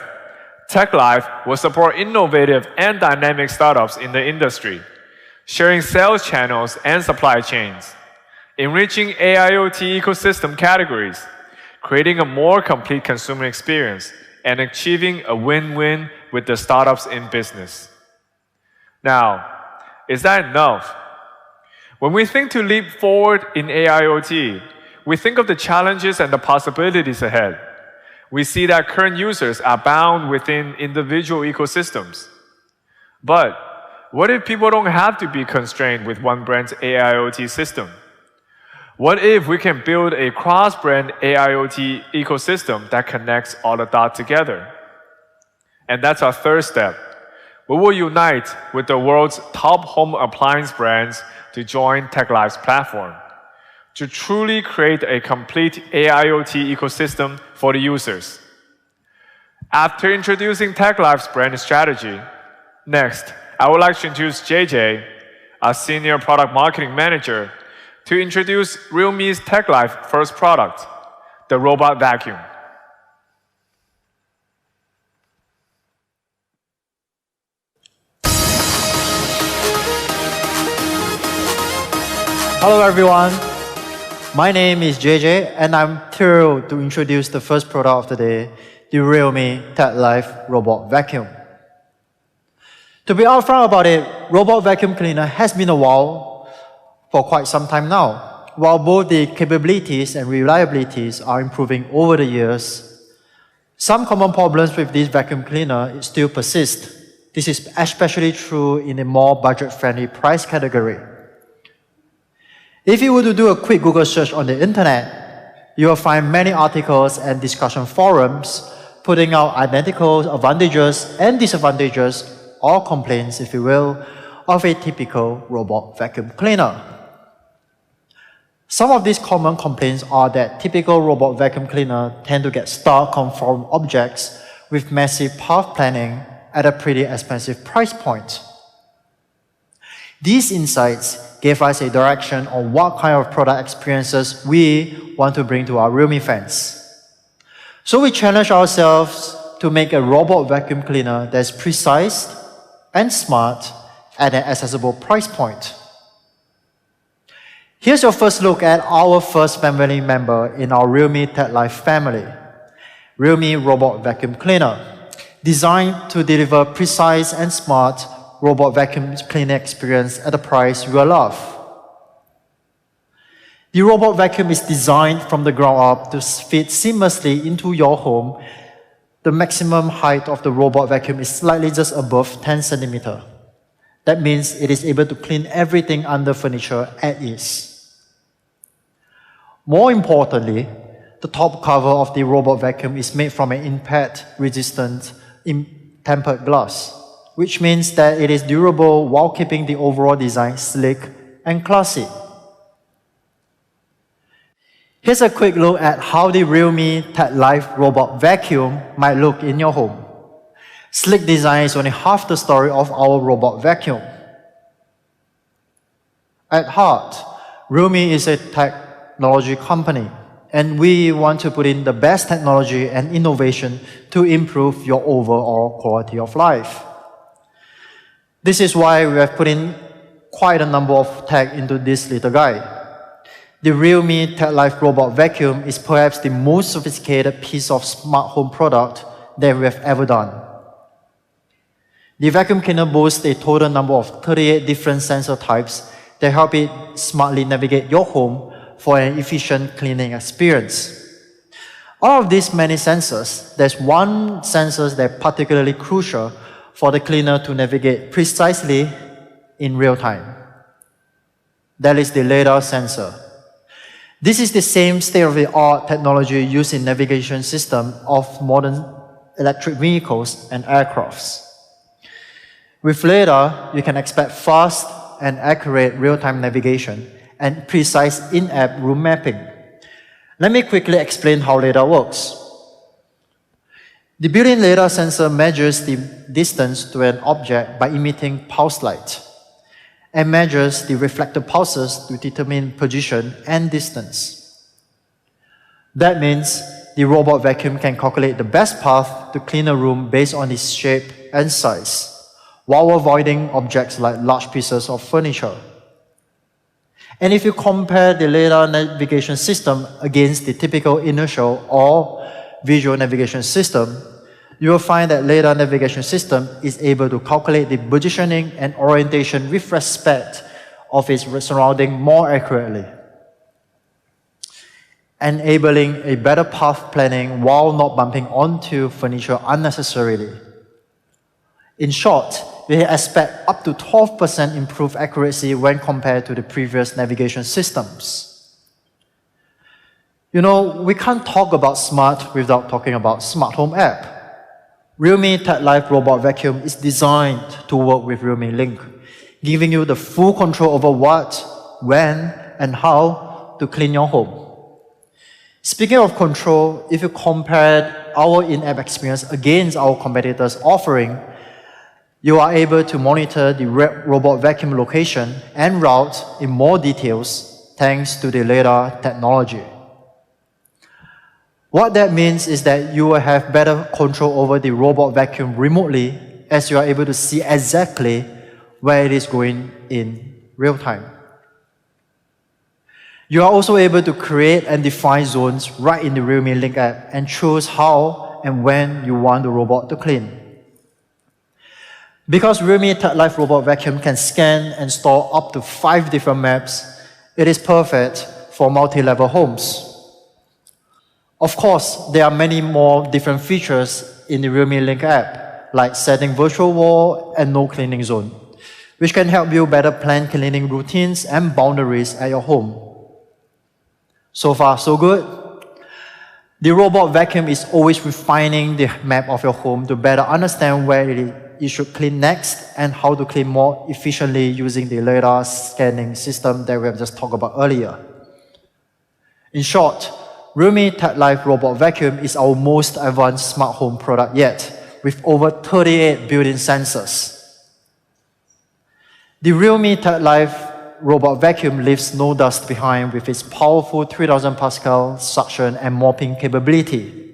TechLife will support innovative and dynamic startups in the industry, sharing sales channels and supply chains, enriching AIoT ecosystem categories, creating a more complete consumer experience, and achieving a win-win with the startups in business. Now, is that enough? When we think to leap forward in AIoT, we think of the challenges and the possibilities ahead. We see that current users are bound within individual ecosystems. But what if people don't have to be constrained with one brand's AIoT system? What if we can build a cross-brand AIoT ecosystem that connects all the dots together? And that's our third step. We will unite with the world's top home appliance brands to join TechLife's platform, to truly create a complete AIoT ecosystem for the users. After introducing TechLife's brand strategy, next, I would like to introduce JJ, our Senior Product Marketing Manager, to introduce Realme's TechLife first product, the robot vacuum. Hello everyone, my name is JJ and I'm thrilled to introduce the first product of the day, the Realme TechLife Robot Vacuum. To be upfront about it, robot vacuum cleaner has been a while for quite some time now. While both the capabilities and reliabilities are improving over the years, some common problems with this vacuum cleaner still persist. This is especially true in a more budget-friendly price category. If you were to do a quick Google search on the internet, you will find many articles and discussion forums putting out identical advantages and disadvantages, or complaints, if you will, of a typical robot vacuum cleaner. Some of these common complaints are that typical robot vacuum cleaner tend to get stuck on foreign objects with massive path planning at a pretty expensive price point. These insights gave us a direction on what kind of product experiences we want to bring to our Realme fans. So we challenged ourselves to make a robot vacuum cleaner that's precise and smart at an accessible price point. Here's your first look at our first family member in our Realme TechLife family, Realme Robot Vacuum Cleaner, designed to deliver precise and smart robot vacuum cleaning experience at a price you will love. The robot vacuum is designed from the ground up to fit seamlessly into your home. The maximum height of the robot vacuum is slightly just above 10 centimeters. That means it is able to clean everything under furniture at ease. More importantly, the top cover of the robot vacuum is made from an impact-resistant tempered glass, which means that it is durable while keeping the overall design sleek and classy. Here's a quick look at how the Realme TechLife Robot Vacuum might look in your home. Sleek design is only half the story of our robot vacuum. At heart, Realme is a technology company, and we want to put in the best technology and innovation to improve your overall quality of life. This is why we have put in quite a number of tech into this little guy. The Realme TechLife Robot Vacuum is perhaps the most sophisticated piece of smart home product that we have ever done. The vacuum cleaner boasts a total number of 38 different sensor types that help it smartly navigate your home for an efficient cleaning experience. Out of these many sensors, there's one sensor that's particularly crucial for the cleaner to navigate precisely in real time. That is the LiDAR sensor. This is the same state-of-the-art technology used in navigation system of modern electric vehicles and aircrafts. With LiDAR, you can expect fast and accurate real-time navigation and precise in-app room mapping. Let me quickly explain how LiDAR works. The built-in LiDAR sensor measures the distance to an object by emitting pulse light and measures the reflected pulses to determine position and distance. That means the robot vacuum can calculate the best path to clean a room based on its shape and size, while avoiding objects like large pieces of furniture. And if you compare the LiDAR navigation system against the typical inertial or visual navigation system, you will find that LiDAR navigation system is able to calculate the positioning and orientation with respect of its surrounding more accurately, enabling a better path planning while not bumping onto furniture unnecessarily. In short, we expect up to 12% improved accuracy when compared to the previous navigation systems. You know, we can't talk about smart without talking about smart home app. Realme Tech Life Robot Vacuum is designed to work with Realme Link, giving you the full control over what, when, and how to clean your home. Speaking of control, if you compare our in-app experience against our competitors' offering, you are able to monitor the robot vacuum location and route in more details thanks to the LiDAR technology. What that means is that you will have better control over the robot vacuum remotely, as you are able to see exactly where it is going in real time. You are also able to create and define zones right in the Realme Link app and choose how and when you want the robot to clean. Because Realme Tech Life Robot Vacuum can scan and store up to 5 different maps, it is perfect for multi-level homes. Of course, there are many more different features in the Realme Link app, like setting virtual wall and no cleaning zone, which can help you better plan cleaning routines and boundaries at your home. So far, so good. The robot vacuum is always refining the map of your home to better understand where you should clean next and how to clean more efficiently using the LiDAR scanning system that we have just talked about earlier. In short, Realme Tech Life Robot Vacuum is our most advanced smart home product yet, with over 38 built-in sensors. The Realme Tech Life Robot Vacuum leaves no dust behind with its powerful 3000 Pascal suction and mopping capability.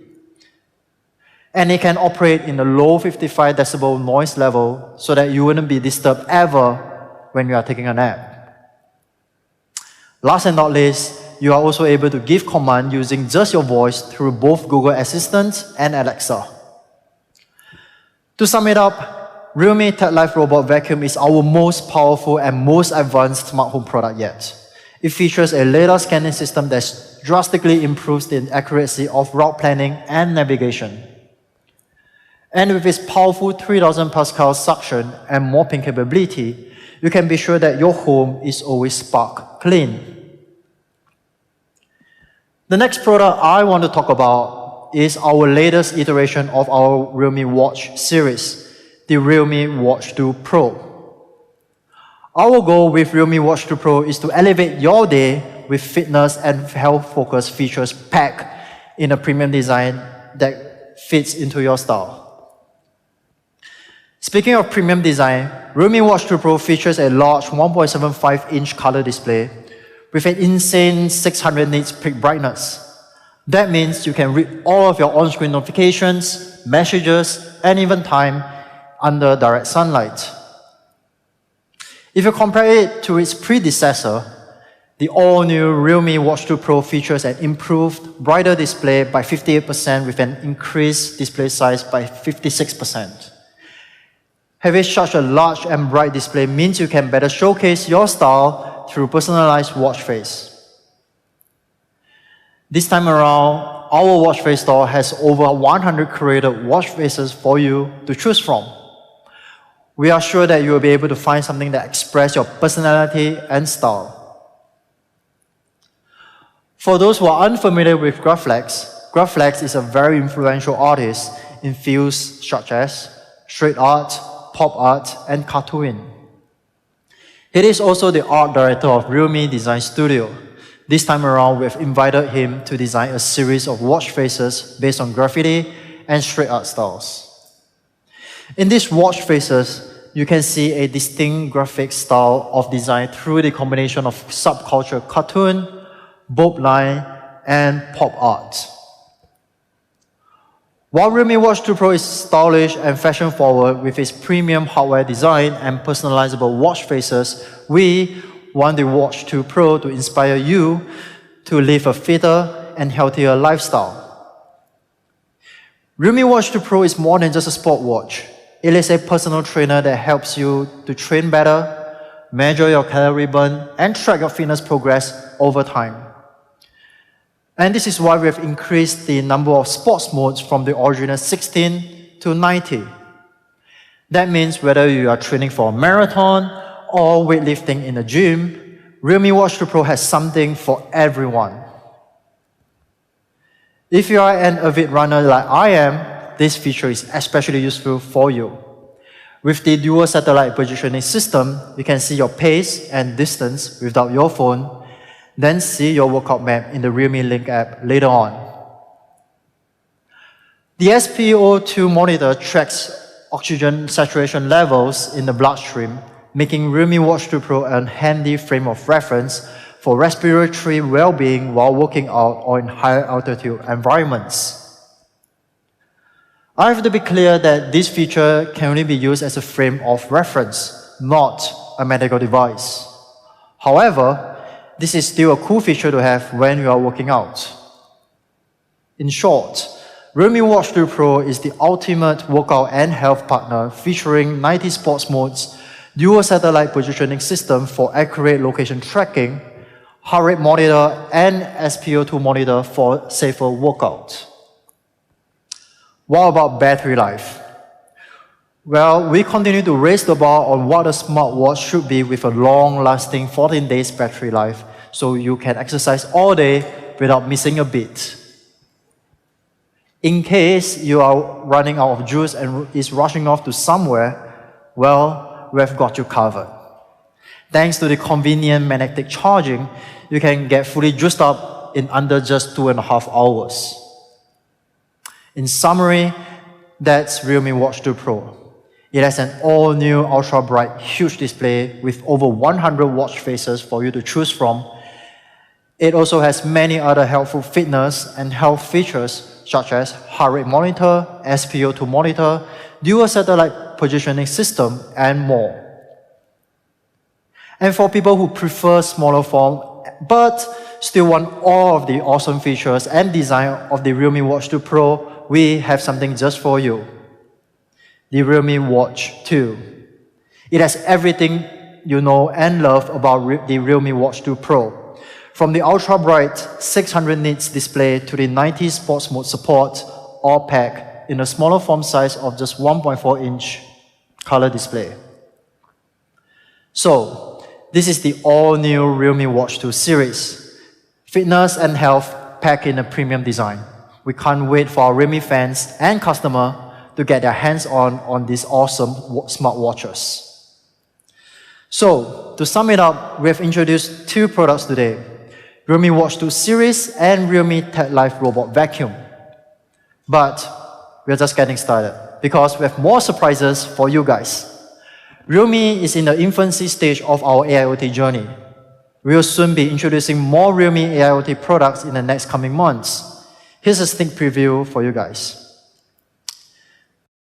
And it can operate in a low 55 decibel noise level so that you wouldn't be disturbed ever when you are taking a nap. Last and not least, you are also able to give command using just your voice through both Google Assistant and Alexa. To sum it up, Realme Tech Life Robot Vacuum is our most powerful and most advanced smart home product yet. It features a LiDAR scanning system that drastically improves the accuracy of route planning and navigation. And with its powerful 3000 Pascal suction and mopping capability, you can be sure that your home is always spark clean. The next product I want to talk about is our latest iteration of our Realme Watch series, the Realme Watch 2 Pro. Our goal with Realme Watch 2 Pro is to elevate your day with fitness and health-focused features packed in a premium design that fits into your style. Speaking of premium design, Realme Watch 2 Pro features a large 1.75-inch color display with an insane 600 nits peak brightness. That means you can read all of your on-screen notifications, messages, and even time under direct sunlight. If you compare it to its predecessor, the all-new Realme Watch 2 Pro features an improved, brighter display by 58% with an increased display size by 56%. Having such a large and bright display means you can better showcase your style through personalized watch face. This time around, our watch face store has over 100 curated watch faces for you to choose from. We are sure that you will be able to find something that expresses your personality and style. For those who are unfamiliar with Graflex, Graflex is a very influential artist in fields such as street art, pop art, and cartooning. He is also the art director of Realme Design Studio. This time around, we've invited him to design a series of watch faces based on graffiti and street art styles. In these watch faces, you can see a distinct graphic style of design through the combination of subculture cartoon, bold line, and pop art. While Realme Watch 2 Pro is stylish and fashion-forward with its premium hardware design and personalizable watch faces, we want the Watch 2 Pro to inspire you to live a fitter and healthier lifestyle. Realme Watch 2 Pro is more than just a sport watch. It is a personal trainer that helps you to train better, measure your calorie burn, and track your fitness progress over time. And this is why we have increased the number of sports modes from the original 16 to 90. That means whether you are training for a marathon or weightlifting in a gym, Realme Watch 2 Pro has something for everyone. If you are an avid runner like I am, this feature is especially useful for you. With the dual satellite positioning system, you can see your pace and distance without your phone, then see your workout map in the Realme Link app later on. The SpO2 monitor tracks oxygen saturation levels in the bloodstream, making Realme Watch 2 Pro a handy frame of reference for respiratory well-being while working out or in higher altitude environments. I have to be clear that this feature can only be used as a frame of reference, not a medical device. However, this is still a cool feature to have when you are working out. In short, Realme Watch 2 Pro is the ultimate workout and health partner featuring 90 sports modes, dual satellite positioning system for accurate location tracking, heart rate monitor, and SpO2 monitor for safer workout. What about battery life? Well, we continue to raise the bar on what a smartwatch should be with a long-lasting 14 days battery life, so you can exercise all day without missing a beat. In case you are running out of juice and is rushing off to somewhere, well, we've got you covered. Thanks to the convenient magnetic charging, you can get fully juiced up in under just 2.5 hours. In summary, that's Realme Watch 2 Pro. It has an all-new ultra-bright, huge display with over 100 watch faces for you to choose from. It also has many other helpful fitness and health features such as heart rate monitor, SpO2 monitor, dual satellite positioning system, and more. And for people who prefer smaller form but still want all of the awesome features and design of the Realme Watch 2 Pro, we have something just for you. The Realme Watch 2. It has everything you know and love about the Realme Watch 2 Pro. From the ultra-bright 600 nits display to the 90 sports mode support, all packed in a smaller form size of just 1.4-inch color display. So, this is the all-new Realme Watch 2 series. Fitness and health packed in a premium design. We can't wait for our Realme fans and customers to get their hands on these awesome smartwatches. So, to sum it up, we have introduced two products today, Realme Watch 2 Series and Realme Tech Life Robot Vacuum. But we're just getting started because we have more surprises for you guys. Realme is in the infancy stage of our AIoT journey. We will soon be introducing more Realme AIoT products in the next coming months. Here's a sneak preview for you guys.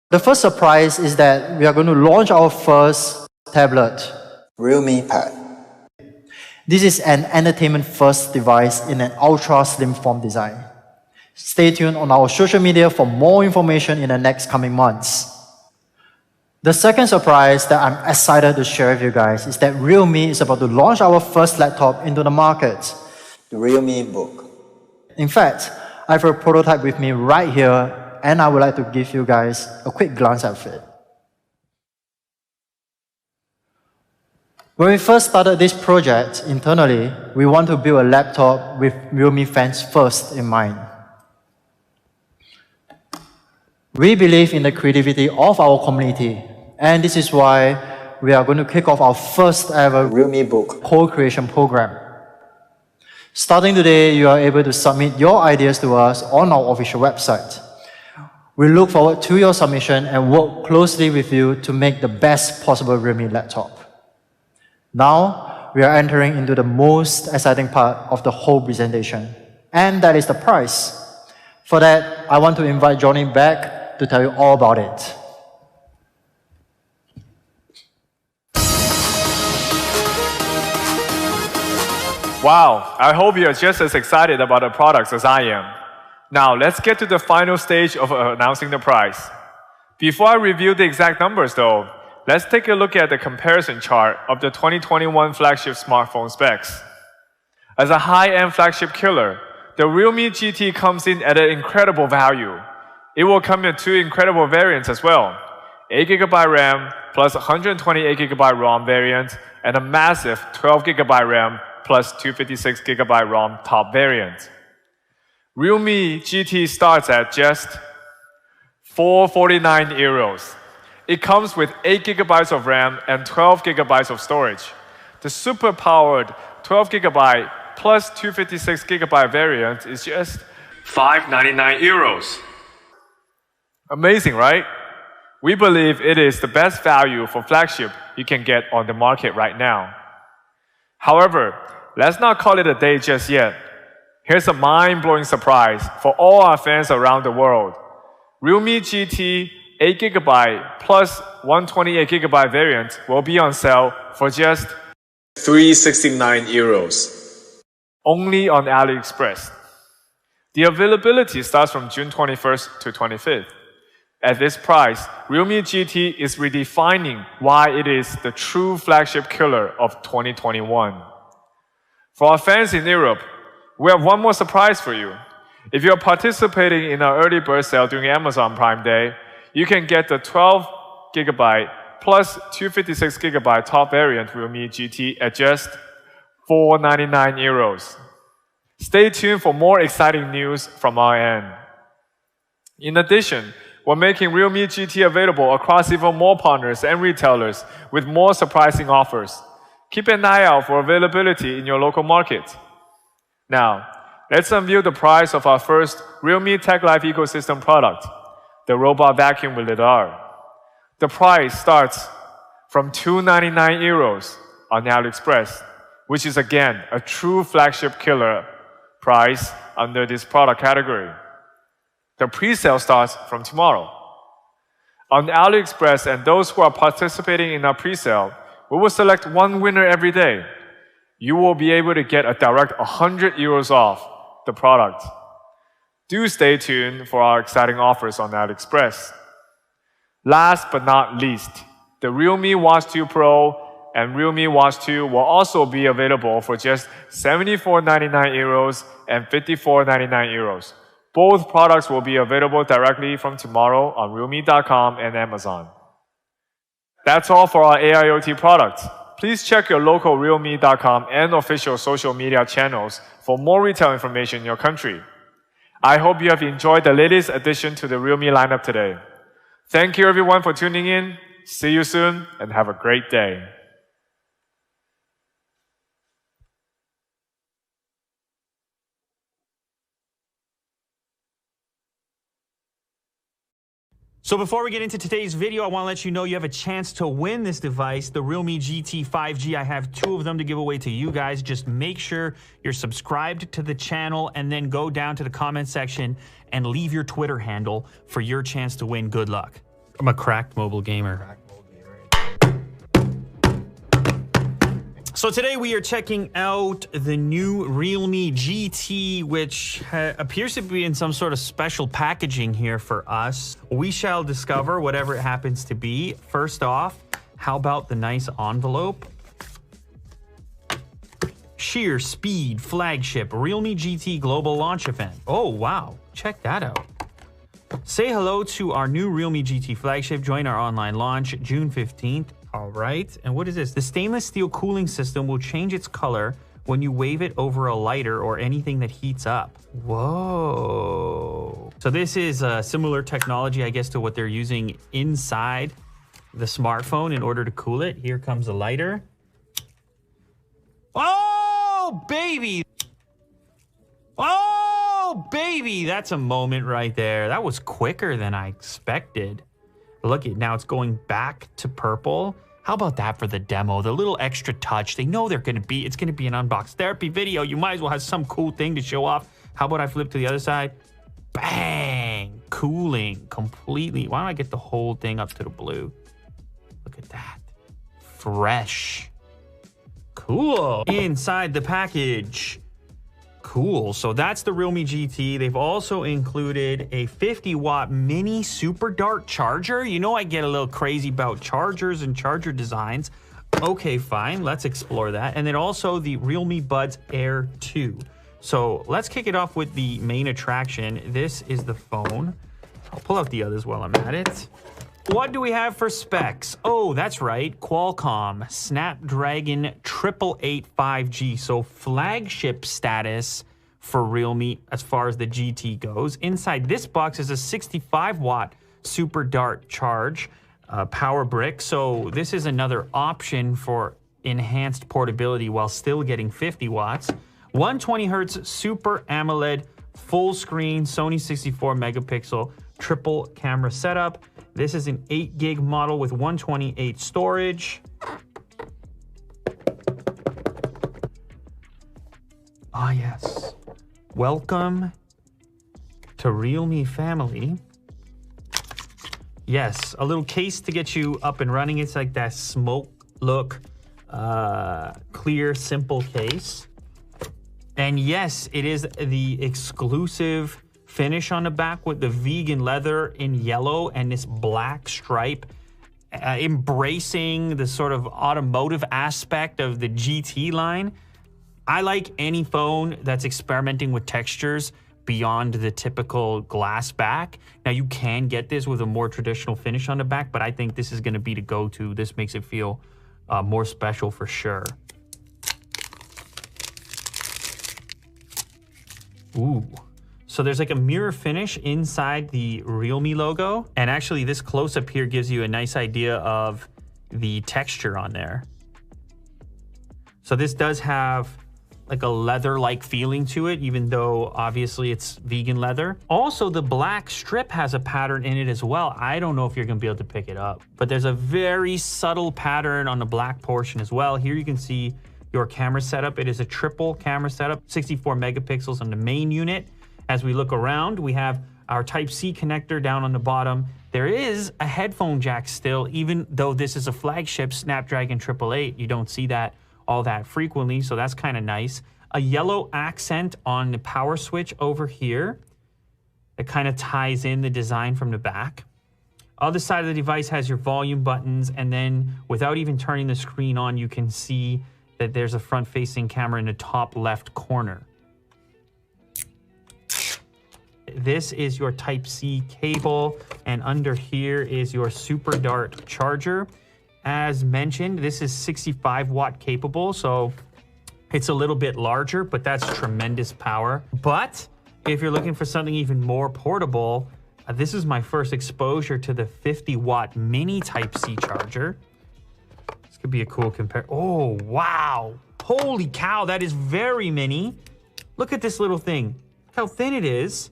The first surprise is that we are going to launch our first tablet, Realme Pad. This is an entertainment-first device in an ultra-slim form design. Stay tuned on our social media for more information in the next coming months. The second surprise that I'm excited to share with you guys is that Realme is about to launch our first laptop into the market, the Realme Book. In fact, I have a prototype with me right here, and I would like to give you guys a quick glance at it. When we first started this project internally, we want to build a laptop with Realme fans first in mind. We believe in the creativity of our community, and this is why we are going to kick off our first ever Realme Book co-creation program. Starting today, you are able to submit your ideas to us on our official website. We look forward to your submission and work closely with you to make the best possible Realme laptop. Now, we are entering into the most exciting part of the whole presentation, and that is the price. For that, I want to invite Johnny back to tell you all about it. Wow, I hope you're just as excited about the products as I am. Now, let's get to the final stage of announcing the price. Before I reveal the exact numbers though, let's take a look at the comparison chart of the 2021 flagship smartphone specs. As a high-end flagship killer, the Realme GT comes in at an incredible value. It will come in two incredible variants as well, 8GB RAM plus 128GB ROM variant and a massive 12GB RAM plus 256GB ROM top variant. Realme GT starts at just €449. It comes with 8GB of RAM and 12GB of storage. The super-powered 12GB plus 256GB variant is just €599. Amazing, right? We believe it is the best value for flagship you can get on the market right now. However, let's not call it a day just yet. Here's a mind-blowing surprise for all our fans around the world. Realme GT 8GB plus 128GB variant will be on sale for just €369. Only on AliExpress. The availability starts from June 21st to 25th. At this price, Realme GT is redefining why it is the true flagship killer of 2021. For our fans in Europe, we have one more surprise for you. If you're participating in our early bird sale during Amazon Prime Day, you can get the 12GB plus 256GB top variant Realme GT at just €499. Stay tuned for more exciting news from our end. In addition, we're making Realme GT available across even more partners and retailers with more surprising offers. Keep an eye out for availability in your local market. Now, let's unveil the price of our first Realme Tech Life ecosystem product, the robot vacuum with lidar. The price starts from €299 on AliExpress, which is again a true flagship killer price under this product category. The pre-sale starts from tomorrow. On AliExpress and those who are participating in our pre-sale, we will select one winner every day. You will be able to get a direct €100 off the product. Do stay tuned for our exciting offers on AliExpress. Last but not least, the Realme Watch 2 Pro and Realme Watch 2 will also be available for just €74.99 and €54.99. Both products will be available directly from tomorrow on Realme.com and Amazon. That's all for our AIoT products. Please check your local Realme.com and official social media channels for more retail information in your country. I hope you have enjoyed the latest addition to the Realme lineup today. Thank you everyone for tuning in. See you soon and have a great day. So before we get into today's video, I want to let you know you have a chance to win this device, the Realme GT 5G. I have two of them to give away to you guys. Just make sure you're subscribed to the channel and then go down to the comment section and leave your Twitter handle for your chance to win. Good luck. I'm a cracked mobile gamer. So today we are checking out the new Realme GT, which appears to be in some sort of special packaging here for us. We shall discover whatever it happens to be. First off, how about the nice envelope? Sheer Speed Flagship Realme GT Global Launch Event. Oh, wow. Check that out. Say hello to our new Realme GT flagship. Join our online launch June 15th. All right, and what is this? The stainless steel cooling system will change its color when you wave it over a lighter or anything that heats up. Whoa. So this is a similar technology, I guess, to what they're using inside the smartphone in order to cool it. Here comes a lighter. Oh, baby. Oh, baby. That's a moment right there. That was quicker than I expected. Look at now, it's going back to purple. How about that for the demo? The little extra touch. They know it's going to be an unbox therapy video. You might as well have some cool thing to show off. How about I flip to the other side? Bang! Cooling completely. Why don't I get the whole thing up to the blue? Look at that. Fresh. Cool. Inside the package. Cool. So that's the Realme GT. They've also included a 50-watt mini super dart charger. You know I get a little crazy about chargers and charger designs. Okay, fine. Let's explore that. And then also the Realme Buds Air 2. So let's kick it off with the main attraction. This is the phone. I'll pull out the others while I'm at it. What do we have for specs? Oh, that's right. Qualcomm Snapdragon 888 5G. So flagship status for Realme as far as the GT goes. Inside this box is a 65-watt Super Dart charge power brick. So this is another option for enhanced portability while still getting 50 watts. 120 hertz Super AMOLED full screen Sony 64 megapixel triple camera setup. This is an 8 gig model with 128 storage. Ah, yes. Welcome to Realme family. Yes, a little case to get you up and running. It's like that smoke look, clear, simple case. And yes, it is the exclusive finish on the back with the vegan leather in yellow and this black stripe, embracing the sort of automotive aspect of the GT line. I like any phone that's experimenting with textures beyond the typical glass back. Now you can get this with a more traditional finish on the back, but I think this is going to be the go-to. This makes it feel more special for sure. Ooh. So there's like a mirror finish inside the Realme logo. And actually this close-up here gives you a nice idea of the texture on there. So this does have like a leather-like feeling to it, even though obviously it's vegan leather. Also, the black strip has a pattern in it as well. I don't know if you're gonna be able to pick it up, but there's a very subtle pattern on the black portion as well. Here you can see your camera setup. It is a triple camera setup, 64 megapixels on the main unit. As we look around, we have our Type-C connector down on the bottom. There is a headphone jack still, even though this is a flagship Snapdragon 888. You don't see that all that frequently, so that's kind of nice. A yellow accent on the power switch over here. It kind of ties in the design from the back. Other side of the device has your volume buttons, and then without even turning the screen on, you can see that there's a front-facing camera in the top left corner. This is your Type-C cable, and under here is your Super Dart charger. As mentioned, this is 65 watt capable, so it's a little bit larger, but that's tremendous power. But if you're looking for something even more portable, this is my first exposure to the 50 watt mini Type-C charger. This could be a cool compare. Oh, wow. Holy cow, that is very mini. Look at this little thing. Look how thin it is.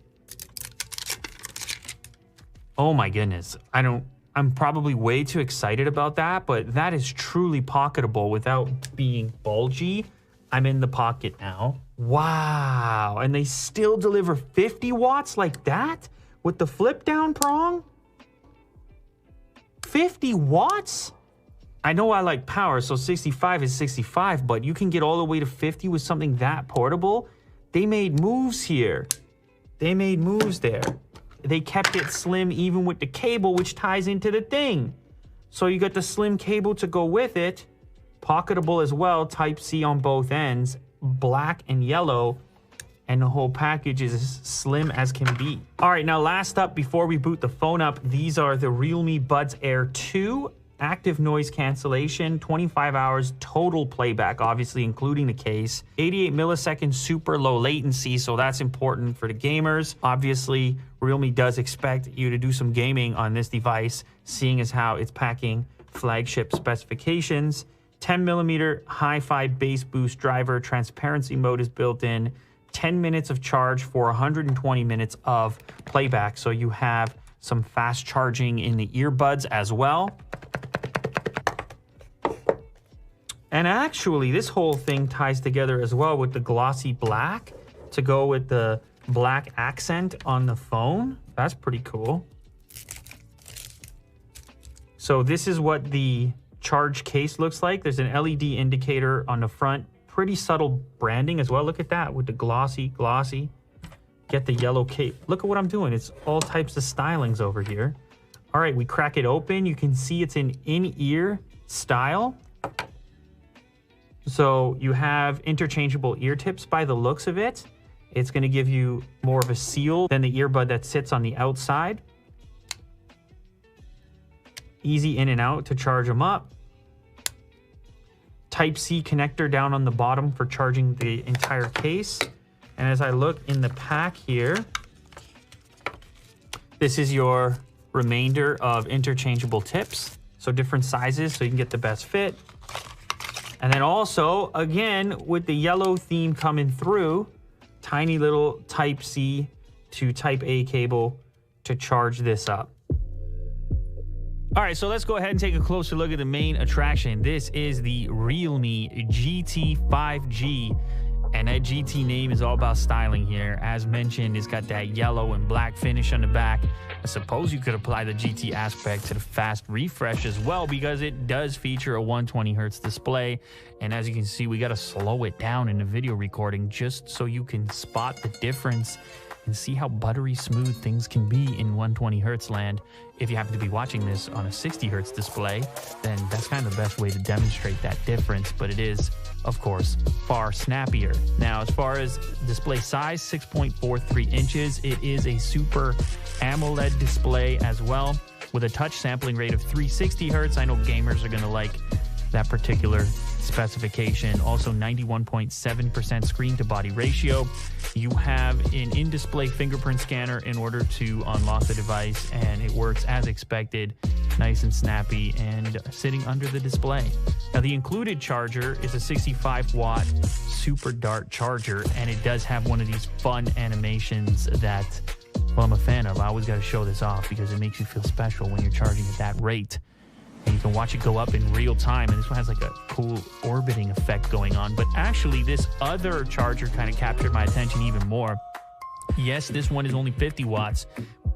Oh my goodness. I'm probably way too excited about that, but that is truly pocketable without being bulgy. I'm in the pocket now. Wow. And they still deliver 50 watts like that with the flip down prong? 50 watts? I know I like power, so 65 is 65, but you can get all the way to 50 with something that portable. They made moves here. They made moves there. They kept it slim even with the cable, which ties into the thing. So you got the slim cable to go with it. Pocketable as well, Type-C on both ends, black and yellow, and the whole package is as slim as can be. All right, now last up, before we boot the phone up, these are the Realme Buds Air 2. active noise cancellation, 25 hours total playback, obviously including the case, 88 milliseconds super low latency, so that's important for the gamers. Obviously, Realme does expect you to do some gaming on this device, seeing as how it's packing flagship specifications. 10mm hi-fi bass boost driver, transparency mode is built in, 10 minutes of charge for 120 minutes of playback, so you have some fast charging in the earbuds as well. And actually, this whole thing ties together as well with the glossy black to go with the black accent on the phone. That's pretty cool. So this is what the charge case looks like. There's an LED indicator on the front. Pretty subtle branding as well. Look at that with the glossy. Get the yellow cape. Look at what I'm doing. It's all types of stylings over here. All right, we crack it open. You can see it's an in-ear style. So you have interchangeable ear tips by the looks of it. It's going to give you more of a seal than the earbud that sits on the outside. Easy in and out to charge them up. Type-C connector down on the bottom for charging the entire case. And as I look in the pack here, this is your remainder of interchangeable tips. So different sizes so you can get the best fit. And then also, again, with the yellow theme coming through, tiny little Type-C to Type-A cable to charge this up. All right, so let's go ahead and take a closer look at the main attraction. This is the Realme GT 5G. And that GT name is all about styling here. As mentioned, it's got that yellow and black finish on the back. I suppose you could apply the GT aspect to the fast refresh as well, because it does feature a 120 Hz display. And as you can see, we got to slow it down in the video recording just so you can spot the difference and see how buttery smooth things can be in 120 Hz land. If you happen to be watching this on a 60 Hz display, then that's kind of the best way to demonstrate that difference, but it is, of course, far snappier. Now, as far as display size, 6.43 inches. It is a Super AMOLED display as well, with a touch sampling rate of 360 Hz. I know gamers are going to like that particular specification. Also 91.7% screen to body ratio. You have an in-display fingerprint scanner in order to unlock the device, and it works as expected, nice and snappy and sitting under the display. Now, the included charger is a 65 watt super dart charger, and it does have one of these fun animations that, well, I'm a fan of. I always got to show this off because it makes you feel special when you're charging at that rate. And you can watch it go up in real time, and this one has like a cool orbiting effect going on. But actually, this other charger kind of captured my attention even more. Yes, this one is only 50 watts,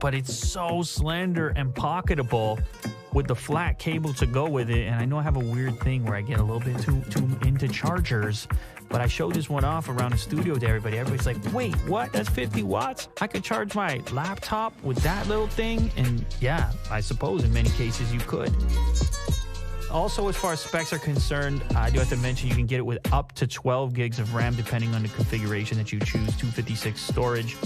but it's so slender and pocketable with the flat cable to go with it. And I know I have a weird thing where I get a little bit too into chargers, but I showed this one off around the studio to everybody. Everybody's like, wait, what? That's 50 watts? I could charge my laptop with that little thing? And yeah, I suppose in many cases you could. Also, as far as specs are concerned, I do have to mention you can get it with up to 12 gigs of RAM depending on the configuration that you choose, 256 storage.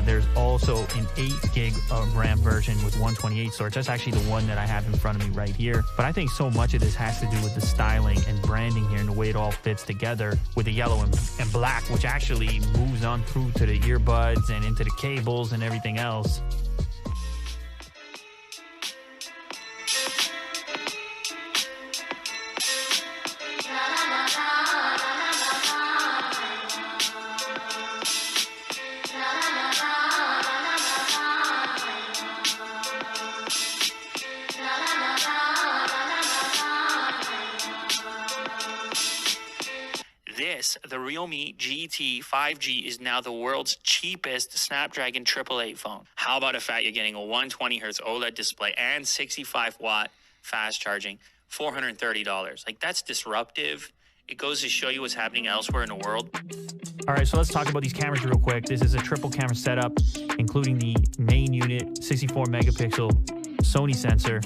There's also an 8 gig of RAM version with 128 storage. That's actually the one that I have in front of me right here. But I think so much of this has to do with the styling and branding here and the way it all fits together with the yellow and black, which actually moves on through to the earbuds and into the cables and everything else. The Realme GT 5G is now the world's cheapest Snapdragon 888 phone. How about the fact you're getting a 120 Hz OLED display and 65 watt fast charging, $430. Like, that's disruptive. It goes to show you what's happening elsewhere in the world. All right, so let's talk about these cameras real quick. This is a triple camera setup, including the main unit, 64 megapixel Sony sensor.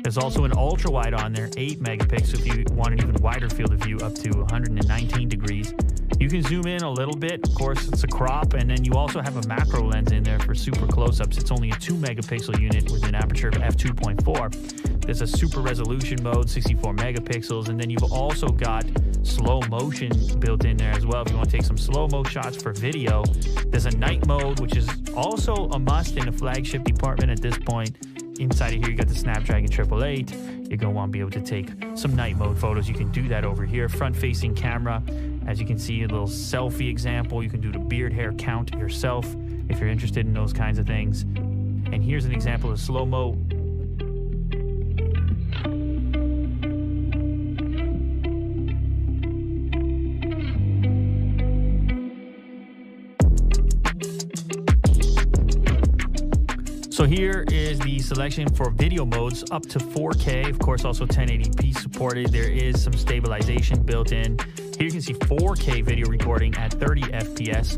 There's also an ultra wide on there, 8 megapixels if you want an even wider field of view, up to 119 degrees. You can zoom in a little bit. Of course, it's a crop, and then you also have a macro lens in there for super close-ups. It's only a 2 megapixel unit with an aperture of f2.4. There's a super resolution mode, 64 megapixels, and then you've also got slow motion built in there as well. If you want to take some slow-mo shots for video, there's a night mode, which is also a must in the flagship department at this point. Inside of here, you got the Snapdragon 888. You're going to want to be able to take some night mode photos. You can do that over here. Front-facing camera. As you can see, a little selfie example. You can do the beard hair count yourself if you're interested in those kinds of things. And here's an example of slow-mo. So here is the selection for video modes up to 4K, of course also 1080p supported. There is some stabilization built in. Here you can see 4K video recording at 30 FPS.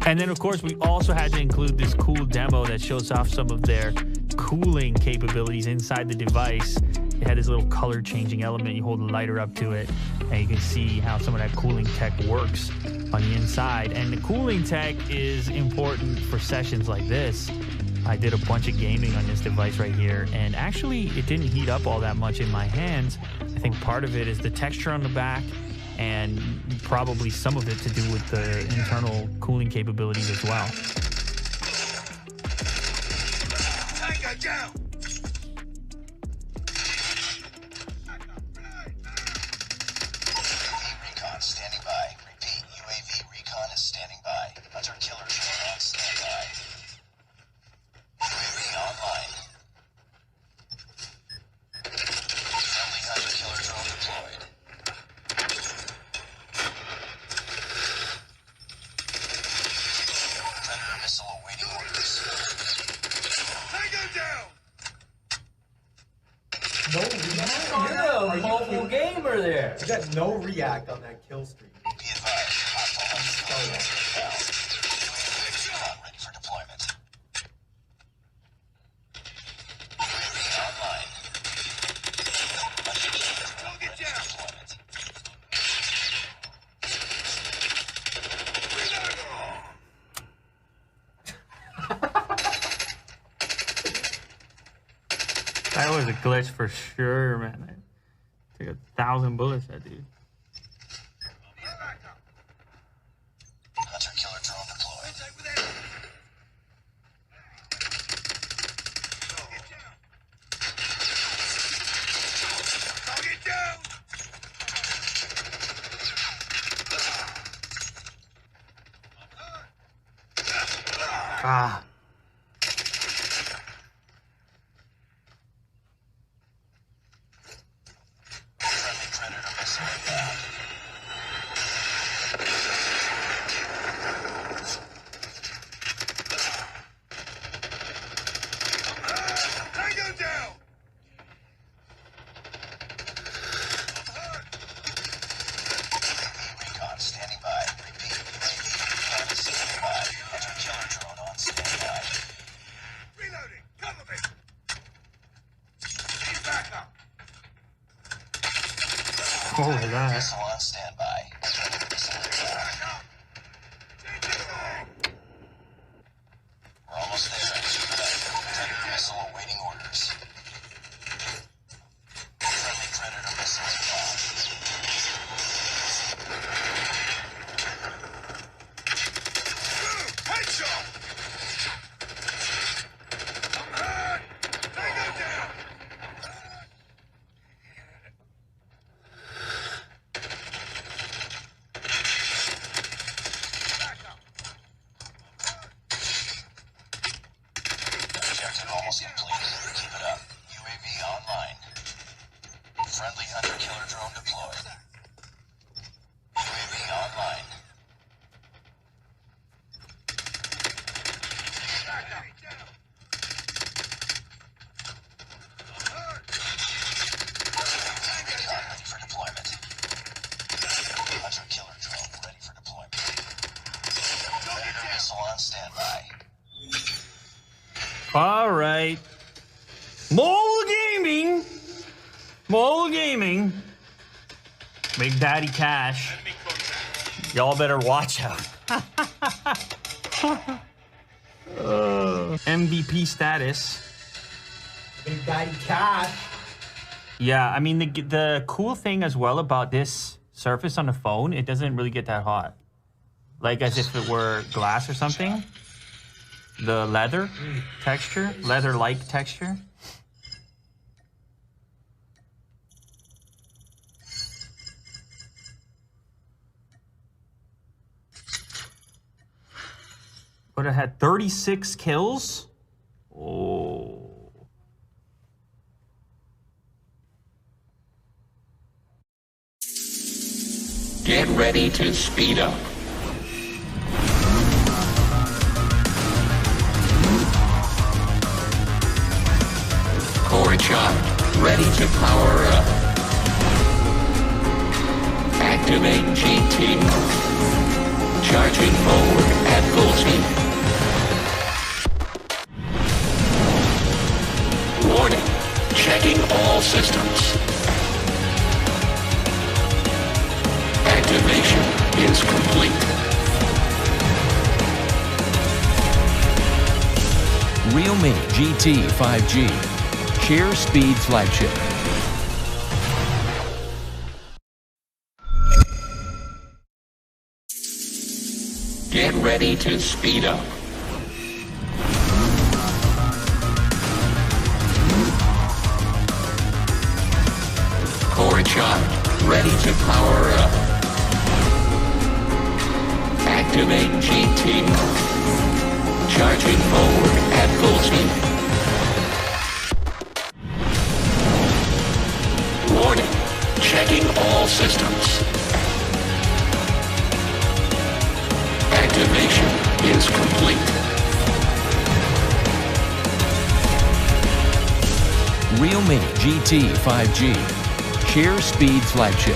And then of course we also had to include this cool demo that shows off some of their cooling capabilities inside the device. It had this little color changing element. You hold the lighter up to it and you can see how some of that cooling tech works on the inside. And the cooling tech is important for sessions like this. I did a bunch of gaming on this device right here, and actually it didn't heat up all that much in my hands. I think part of it is the texture on the back, and probably some of it to do with the internal cooling capabilities as well. Tango down! Recon standing by. Repeat, UAV recon is standing by. Hunter killer drone on standby. UAV online. Friendly hunter killer drone deployed. Predator missile awaiting orders. Tango down! No react. You're a mobile gamer there. You got no react on that kill streak. Be advised, hostile hunter inbound. UAV ready for deployment. UAV online. Hunter killer drone ready for deployment. That was a glitch for sure, man. I took 1,000 bullets, that dude. Hunter killer drone deployed. Target down! Ah. Friendly predator missile inbound. Tango down! Recon standing by. Repeat, UAV recon is standing by. Hunter killer drone on standby. Reloading! Cover me! Need backup! Oh my god. Missile on standby. Predator missile inbound. We're almost there. Predator missile awaiting orders. Friendly predator missile inbound. Headshot! I'm hurt! Tango down! Objective almost complete. Keep it up. UAV online. Friendly hunter killer drone deployed. UAV online. Recon ready for deployment. Hunter killer drone ready for deployment. Predator missile on standby. All right. Mobile gaming Mobile gaming. Big Daddy Cash. Y'all better watch out. MVP status. Big Daddy Cash. Yeah, I mean, the cool thing as well about this surface on the phone, it doesn't really get that hot. Like as if it were glass or something. The leather texture, leather-like texture. But it had 36 kills? Oh. Get ready to speed up. Core charge, ready to power up. Activate GT. Charging forward at full speed. Warning, checking all systems. Activation is complete. Realme GT 5G. Share speed flagship. Get ready to speed up. Core charge, ready to power up. Activate GT. Charging forward at full speed. Warning, checking all systems. Activation is complete. Realme GT 5G. Share speed flagship.